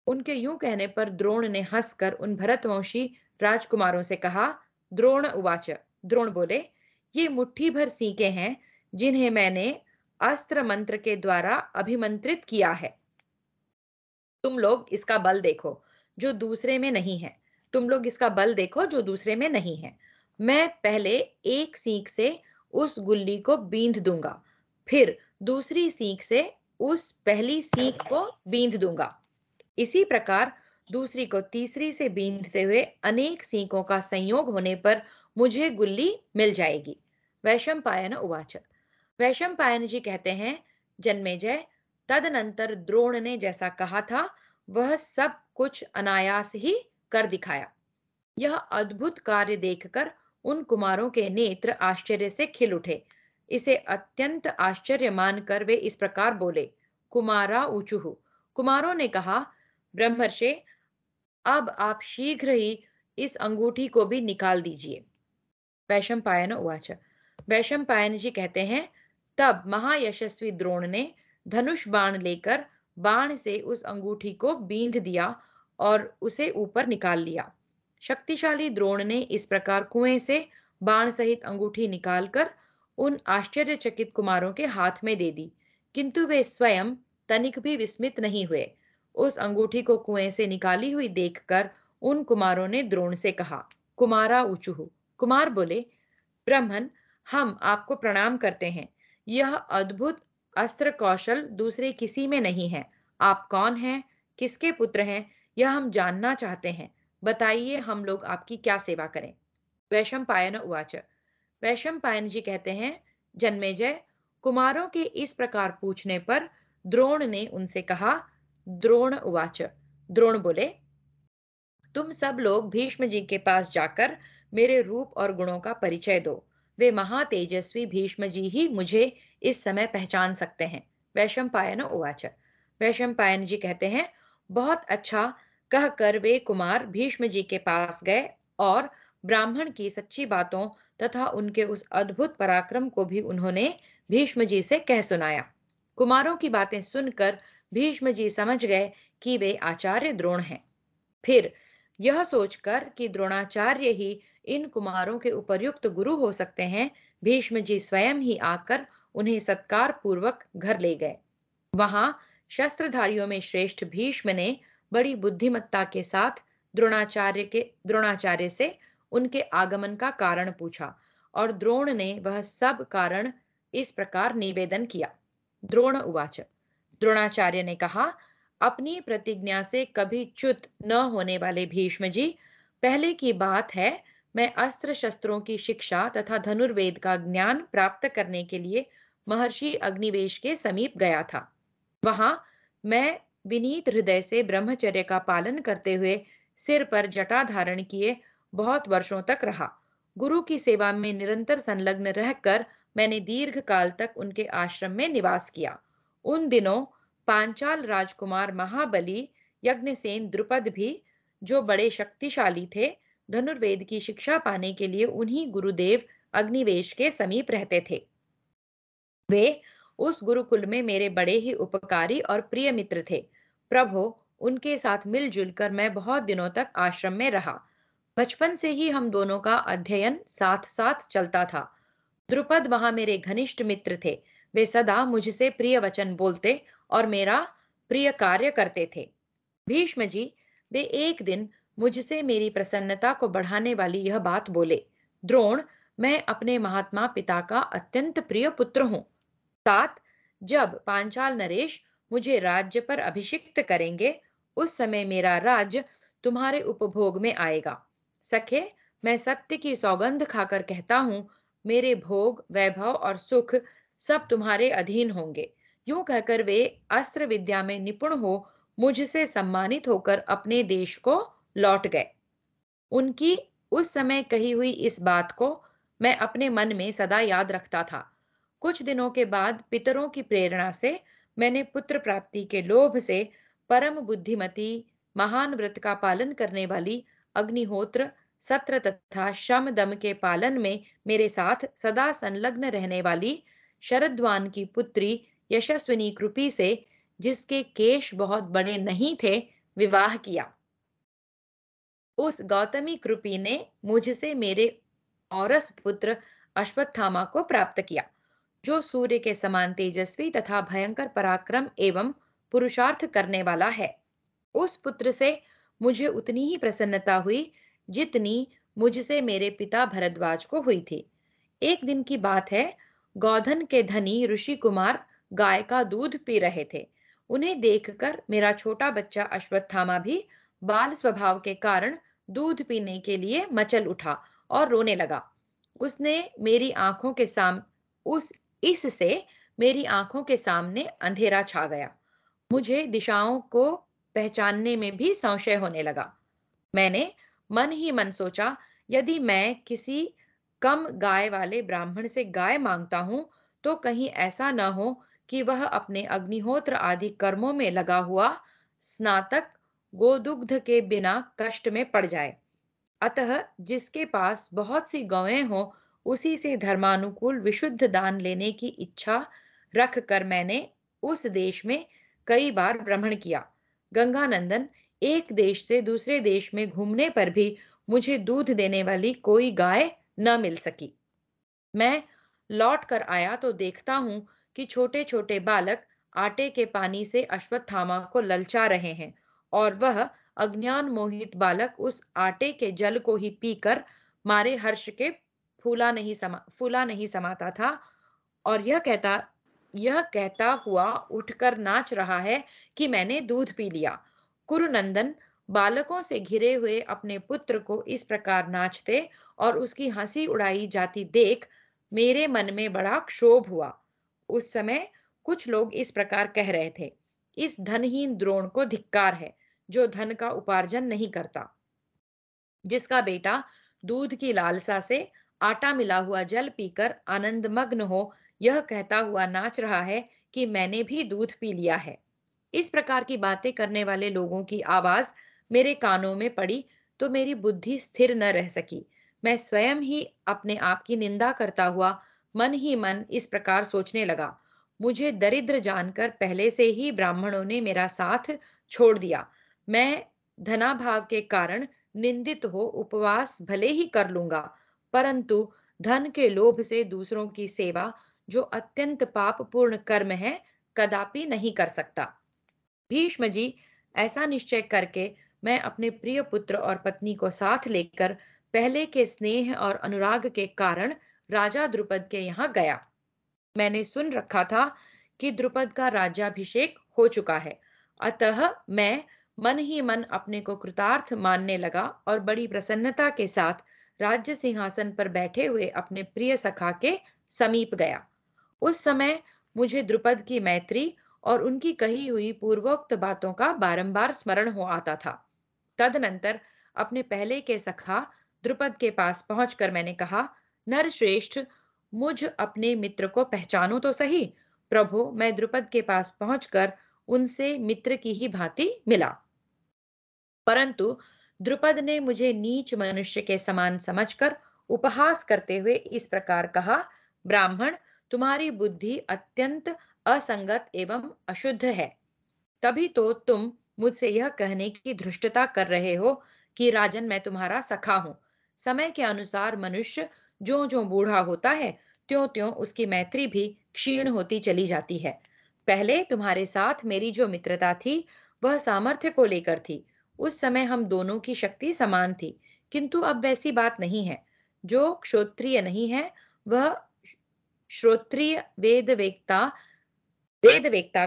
उनके यूं कहने पर द्रोण ने हंसकर उन भरतवंशी राजकुमारों से कहा, द्रोण उवाच। द्रोण बोले, ये मुट्ठी भर सीके हैं जिन्हें मैंने अस्त्र मंत्र के द्वारा अभिमंत्रित किया है। तुम लोग इसका बल देखो जो दूसरे में नहीं है। तुम लोग इसका बल देखो जो दूसरे में नहीं है। मैं पहले एक सीख से उस गुल्ली को बींध दूंगा, फिर दूसरी सीख से उस पहली सीख को बींध दूंगा। इसी प्रकार दूसरी को तीसरी से बींधते हुए अनेक सीकों का संयोग होने पर मुझे गुल्ली मिल जाएगी। वैशंपायन उवाच। वैशंपायन जी कहते हैं, जन्मेजय, तदनंतर द्रोण ने जैसा कहा था वह सब कुछ अनायास ही कर दिखाया। यह अद्भुत कार्य देखकर उन कुमारों के नेत्र आश्चर्य से खिल उठे। इसे अत्यंत आश्चर्य मानकर वे इस प्रकार बोले, कुमारा ऊचुहु। कुमारों ने कहा, ब्रह्मर्षि, अब आप शीघ्र ही इस अंगूठी को भी निकाल दीजिए। वैशंपायन उवाच। वैशंपायन जी कहते हैं, तब महायशस्वी द्रोण ने धनुष बाण लेकर बाण से उस अंगूठी को बींध दिया और उसे ऊपर निकाल लिया। शक्तिशाली द्रोण ने इस प्रकार कुएं से बाण सहित अंगूठी निकालकर उन आश्चर्यचकित कुमारों के हाथ में दे दी, किंतु वे स्वयं तनिक भी विस्मित नहीं हुए। उस अंगूठी को कुएं से निकाली हुई देखकर उन कुमारों ने द्रोण से कहा, कुमारा ऊचुहु। कुमार बोले, ब्राह्मण, हम आपको प्रणाम करते हैं। यह अद्भुत अस्त्र कौशल दूसरे किसी में नहीं है। आप कौन हैं, किसके पुत्र हैं, यह हम जानना चाहते हैं। बताइए, हम लोग आपकी क्या सेवा करें। वैशंपायन उवाच। वैशंपायन जी कहते हैं, जन्मेजय, कुमारों के इस प्रकार पूछने पर द्रोण ने उनसे कहा, द्रोण उवाच। द्रोण बोले, तुम सब लोग भीष्म जी के पास जाकर मेरे रूप और गुणों का परिचय दो। वे महातेजस्वी भीष्म जी ही मुझे इस समय पहचान सकते हैं। वैशंपायन उवाच। वैशंपायन जी कहते हैं, बहुत अच्छा कहकर वे कुमार भीष्म जी के पास गए और ब्राह्मण की सच्ची बातों तथा उनके उस अद्भुत पराक्रम को भी उन्होंने भीष्म जी से कह सुनाया। कुमारों की बातें सुनकर भीष्म जी समझ गए कि वे आचार्य द्रोण हैं। फिर यह सोचकर कि द्रोणाचार्य ही इन कुमारों के उपर्युक्त गुरु हो सकते हैं, भीष्म जी स्वयं ही आकर उन्हें सत्कार पूर्वक घर ले गए। वहां शस्त्रधारियों में श्रेष्ठ भीष्म ने बड़ी बुद्धिमत्ता के साथ द्रोणाचार्य से उनके आगमन का कारण पूछा, और द्रोण ने वह सब कारण इस प्रकार निवेदन किया। द्रोण उवाच। द्रोणाचार्य ने कहा, अपनी प्रतिज्ञा से कभी च्युत न होने वाले भीष्म जी, पहले की बात है, मैं अस्त्र शस्त्रों की शिक्षा तथा धनुर्वेद का ज्ञान प्राप्त करने के लिए महर्षि अग्निवेश के समीप गया था। वहां मैं विनीत हृदय से ब्रह्मचर्य का पालन करते हुए सिर पर जटा धारण किए बहुत वर्षों तक रहा। गुरु की सेवा में निरंतर संलग्न रहकर मैंने दीर्घ काल तक उनके आश्रम में निवास किया। उन दिनों पांचाल राजकुमार महाबली यज्ञसेन द्रुपद भी, जो बड़े शक्तिशाली थे, धनुर्वेद की शिक्षा पाने के लिए उन्हीं गुरुदेव अग्निवेश के समीप रहते थे। वे उस गुरुकुल में मेरे बड़े ही उपकारी और प्रिय मित्र थे। प्रभु, उनके साथ मिलजुल कर मैं बहुत दिनों तक आश्रम में रहा। बचपन से ही हम दोनों का अध्ययन साथ साथ चलता था। द्रुपद वहां मेरे घनिष्ठ मित्र थे। वे सदा मुझसे प्रिय वचन बोलते और मेरा प्रिय कार्य करते थे। भीष्म जी, वे एक दिन मुझसे मेरी प्रसन्नता को बढ़ाने वाली यह बात बोले, द्रोण, मैं अपने महात्मा पिता का अत्यंत प्रिय पुत्र हूँ। तात, जब पांचाल नरेश मुझे राज्य पर अभिषिक्त करेंगे, उस समय मेरा राज्य तुम्हारे उपभोग में आएगा। सखे, मैं सत्य की सौगंध खाकर कहता हूँ, मेरे भोग, वैभव और सुख सब तुम्हारे अधीन होंगे। यूं कहकर वे अस्त्र विद्या में निपुण हो मुझसे सम्मानित होकर अपने देश को लौट गए। उनकी उस समय कही हुई इस बात को मैं अपने मन में सदा याद रखता था। कुछ दिनों के बाद पितरों की प्रेरणा से मैंने पुत्र प्राप्ति के लोभ से परम बुद्धिमती, महान व्रत का पालन करने वाली, अग्निहोत्र, सत्र तथा शम दम के पालन में मेरे साथ सदा संलग्न रहने वाली शरद्वान की पुत्री यशस्विनी कृपी से, जिसके केश बहुत बड़े नहीं थे, विवाह किया। उस गौतमी कृपी ने मुझसे मेरे औरस पुत्र अश्वत्थामा को प्राप्त किया, जो सूर्य के समान तेजस्वी तथा भयंकर पराक्रम एवं पुरुषार्थ करने वाला है। उस पुत्र से मुझे उतनी ही प्रसन्नता हुई जितनी मुझसे मेरे पिता भरद्वाज को हुई थी। एक दिन की बात है, गौधन के धनी ऋषि कुमार गाय का दूध पी रहे थे। उन्हें देखकर मेरा छोटा बच्चा अश्वत्थामा भी बाल स्वभाव के कारण दूध पीने के लिए मचल उठा और रोने लगा। उसने मेरी आंखों के साम उस इससे मेरी आंखों के सामने अंधेरा छा गया। मुझे दिशाओं को पहचानने में भी संशय होने लगा। मैंने मन ही मन सोचा, यदि मैं किसी कम गाय वाले ब्राह्मण से गाय मांगता हूं, तो कहीं ऐसा न हो कि वह अपने अग्निहोत्र आदि कर्मों में लगा हुआ स्नातक गोदुग्ध के बिना कष्ट में पड़ जाए। अतः जिसके पास बहुत सी गौएं हो, उसी से धर्मानुकूल विशुद्ध दान लेने की इच्छा रख कर मैंने उस देश में कई बार भ्रमण किया। गंगानंदन, एक देश से दूसरे देश में घूमने पर भी मुझे दूध देने वाली कोई गाय न मिल सकी। मैं लौट कर आया तो देखता हूं कि छोटे छोटे बालक आटे के पानी से अश्वत्थामा को ललचा रहे हैं, और वह अज्ञान मोहित बालक उस आटे के जल को ही पीकर मारे हर्ष के फूला नहीं समाता था, और यह कहता हुआ उठकर नाच रहा है कि मैंने दूध पी लिया। कुरुनंदन, बालकों से घिरे हुए अपने पुत्र को इस प्रकार नाचते और उसकी हंसी उड़ाई जाती देख मेरे मन में बड़ा क्षोभ हुआ। उस समय कुछ लोग इस प्रकार कह रहे थे, इस धनहीन द्रोण को धिक्कार है, जो धन का उपार्जन नहीं करता, जिसका बेटा दूध की लालसा से आटा मिला हुआ जल पीकर आनंदमग्न हो, यह कहता हुआ नाच रहा है कि मैंने भी दूध पी लिया है। इस प्रकार की बातें करने वाले लोगों की आवाज मेरे कानों में पड़ी तो मेरी बुद्धि स्थिर न रह सकी। मैं स्वयं ही अपने आप की निंदा करता हुआ मन ही मन इस प्रकार सोचने लगा, मुझे दरिद्र जानकर पहले से ही ब्राह्मणों ने मेरा साथ छोड़ दिया। मैं धनाभाव के कारण निंदित हो उपवास भले ही कर लूंगा, परंतु धन के लोभ से दूसरों की सेवा, जो अत्यंत पापपूर्ण कर्म है, कदापि नहीं कर सकता। भीष्म जी, ऐसा निश्चय करके मैं अपने प्रिय पुत्र और पत्नी को साथ लेकर पहले के स्नेह और अनुराग के कारण राजा द्रुपद के यहाँ गया। मैंने सुन रखा था कि द्रुपद का राज्याभिषेक हो चुका है, अतः मैं मन ही मन अपने को कृतार्थ मानने लगा और बड़ी प्रसन्नता के साथ राज्य सिंहासन पर बैठे हुए अपने प्रिय सखा के समीप गया। उस समय मुझे द्रुपद की मैत्री और उनकी कही हुई पूर्वोक्त बातों का बारंबार स्मरण हो आता था। तदनंतर अपने पहले के सखा द्रुपद के पास पहुंचकर मैंने कहा, नरश्रेष्ठ, मुझ अपने मित्र को पहचानो तो सही। प्रभु, मैं द्रुपद के पास पहुंचकर उनसे मित्र की ही भांति मिला, परंतु द्रुपद ने मुझे नीच मनुष्य के समान समझकर उपहास करते हुए इस प्रकार कहा, ब्राह्मण, तुम्हारी बुद्धि अत्यंत असंगत एवं अशुद्ध है। तभी तो तुम मुझसे यह कहने की धृष्टता कर रहे हो कि राजन, मैं तुम्हारा सखा हूं। समय के अनुसार मनुष्य ज्यों ज्यों बूढ़ा होता है, त्यों त्यों उसकी मैत्री भी क्षीण होती चली जाती है। पहले तुम्हारे साथ मेरी जो मित्रता थी, वह सामर्थ्य को लेकर थी। उस समय हम दोनों की शक्ति समान थी, किंतु अब वैसी बात नहीं है। जो क्षत्रिय नहीं है, वह श्रोत्रिय वेद वेत्ता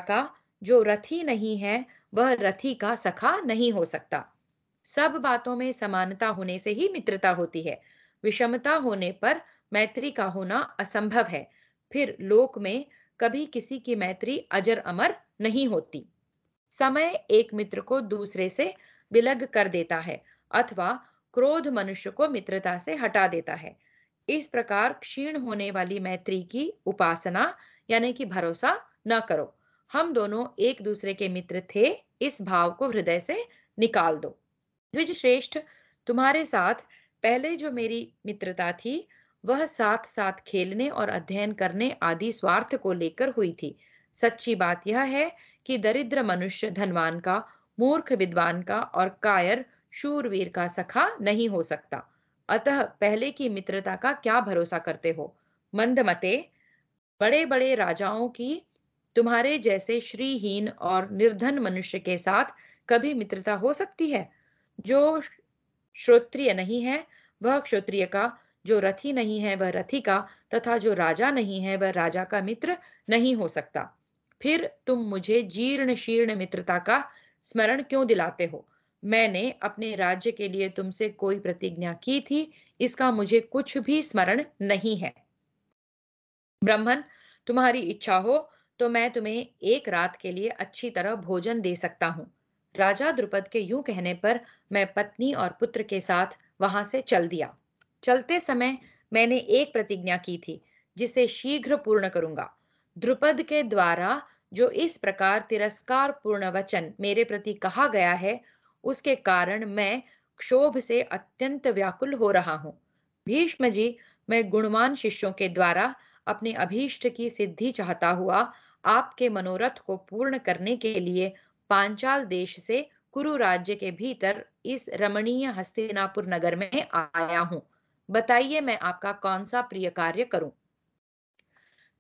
का जो रथी नहीं है वह रथी का सखा नहीं हो सकता। सब बातों में समानता होने से ही मित्रता होती है। विषमता होने पर मैत्री का होना असंभव है। फिर लोक में कभी किसी की मैत्री अजर अमर नहीं होती। समय एक मित्र को दूसरे से विलग कर देता है अथवा क्रोध मनुष्य को मित्रता से हटा देता है। इस प्रकार क्षीण होने वाली मैत्री की उपासना यानी कि भरोसा न करो। हम दोनों एक दूसरे के मित्र थे, इस भाव को हृदय से निकाल दो। द्विज श्रेष्ठ, तुम्हारे साथ पहले जो मेरी मित्रता थी वह साथ साथ खेलने और अध्ययन करने आदि स्वार्थ को लेकर हुई थी। सच्ची बात यह है कि दरिद्र मनुष्य धनवान का, मूर्ख विद्वान का और कायर शूरवीर का सखा नहीं हो सकता। अतः पहले की मित्रता का क्या भरोसा करते हो? मंदमते, बड़े बड़े राजाओं की तुम्हारे जैसे श्रीहीन और निर्धन मनुष्य के साथ कभी मित्रता हो सकती है? जो श्रोत्रिय नहीं है वह क्षत्रिय का, जो रथी नहीं है वह रथी का, तथा जो राजा नहीं है वह राजा का मित्र नहीं हो सकता। फिर तुम मुझे जीर्ण शीर्ण मित्रता का स्मरण क्यों दिलाते हो? मैंने अपने राज्य के लिए तुमसे कोई प्रतिज्ञा की थी, इसका मुझे कुछ भी स्मरण नहीं है। ब्राह्मण, तुम्हारी इच्छा हो तो मैं तुम्हें एक रात के लिए अच्छी तरह भोजन दे सकता हूँ। राजा द्रुपद के यूं कहने पर मैं पत्नी और पुत्र के साथ वहां से चल दिया। चलते समय मैंने एक प्रतिज्ञा की थी जिसे शीघ्र पूर्ण करूंगा। द्रुपद के द्वारा जो इस प्रकार तिरस्कार पूर्ण वचन मेरे प्रति कहा गया है, उसके कारण मैं क्षोभ से अत्यंत व्याकुल हो रहा हूँ। भीष्म जी, मैं गुणवान शिष्यों के द्वारा अपने अभीष्ट की सिद्धि चाहता हुआ आपके मनोरथ को पूर्ण करने के लिए पांचाल देश से कुरु राज्य के भीतर इस रमणीय हस्तिनापुर नगर में आया हूँ। बताइए मैं आपका कौन सा प्रिय कार्य करूं?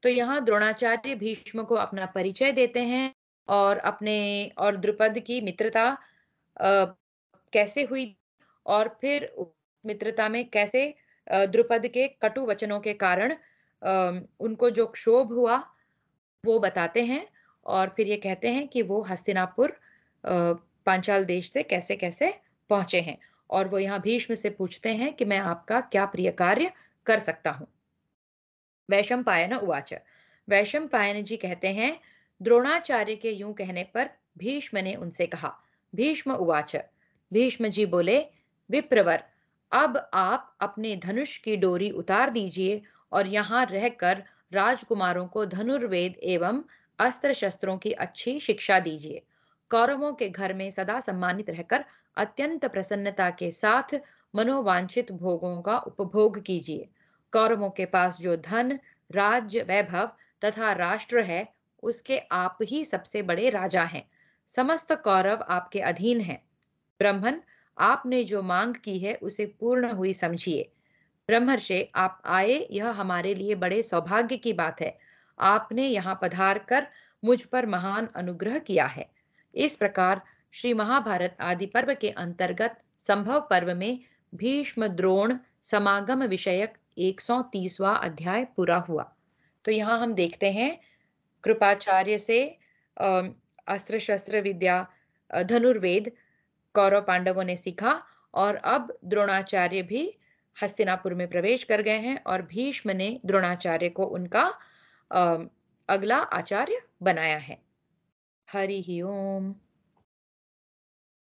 तो यहाँ द्रोणाचार्य भीष्म को अपना परिचय देते हैं और अपने और द्रुपद की मित्रता कैसे हुई और फिर उस मित्रता में कैसे द्रुपद के कटु वचनों के कारण उनको जो क्षोभ हुआ वो बताते हैं। और फिर ये कहते हैं कि वो हस्तिनापुर पांचाल देश से कैसे कैसे पहुंचे हैं। और वो यहाँ भीष्म से पूछते हैं कि मैं आपका क्या प्रिय कार्य कर सकता हूँ। वैशंपायन उवाच। वैशंपायन जी कहते हैं, द्रोणाचार्य के यूं कहने पर भीष्म ने उनसे कहा। भीष्म उवाच। भीष्म जी बोले, विप्रवर, अब आप अपने धनुष की डोरी उतार दीजिए और यहाँ रहकर राजकुमारों को धनुर्वेद एवं अस्त्र शस्त्रों की अच्छी शिक्षा दीजिए। कौरवों के घर में सदा सम्मानित रहकर अत्यंत प्रसन्नता के साथ मनोवांछित भोगों का उपभोग कीजिए। कौरवों के पास जो धन, राज्य, वैभव तथा राष्ट्र है, उसके आप ही सबसे बड़े राजा हैं। समस्त कौरव आपके अधीन हैं। ब्राह्मण, आपने जो मांग की है उसे पूर्ण हुई समझिए। ब्रह्मर्षि, आप आए यह हमारे लिए बड़े सौभाग्य की बात है। आपने यहाँ पधार कर मुझ पर महान अनुग्रह किया है। इस प्रकार श्री महाभारत आदि पर्व के अंतर्गत संभव पर्व में भीष्म द्रोण समागम विषयक 130वां अध्याय पूरा हुआ। तो यहाँ हम देखते हैं कृपाचार्य से अस्त्र शस्त्र विद्या, धनुर्वेद कौरव पांडवों ने सीखा और अब द्रोणाचार्य भी हस्तिनापुर में प्रवेश कर गए हैं और भीष्म ने द्रोणाचार्य को उनका अगला आचार्य बनाया है। हरि ही ओम।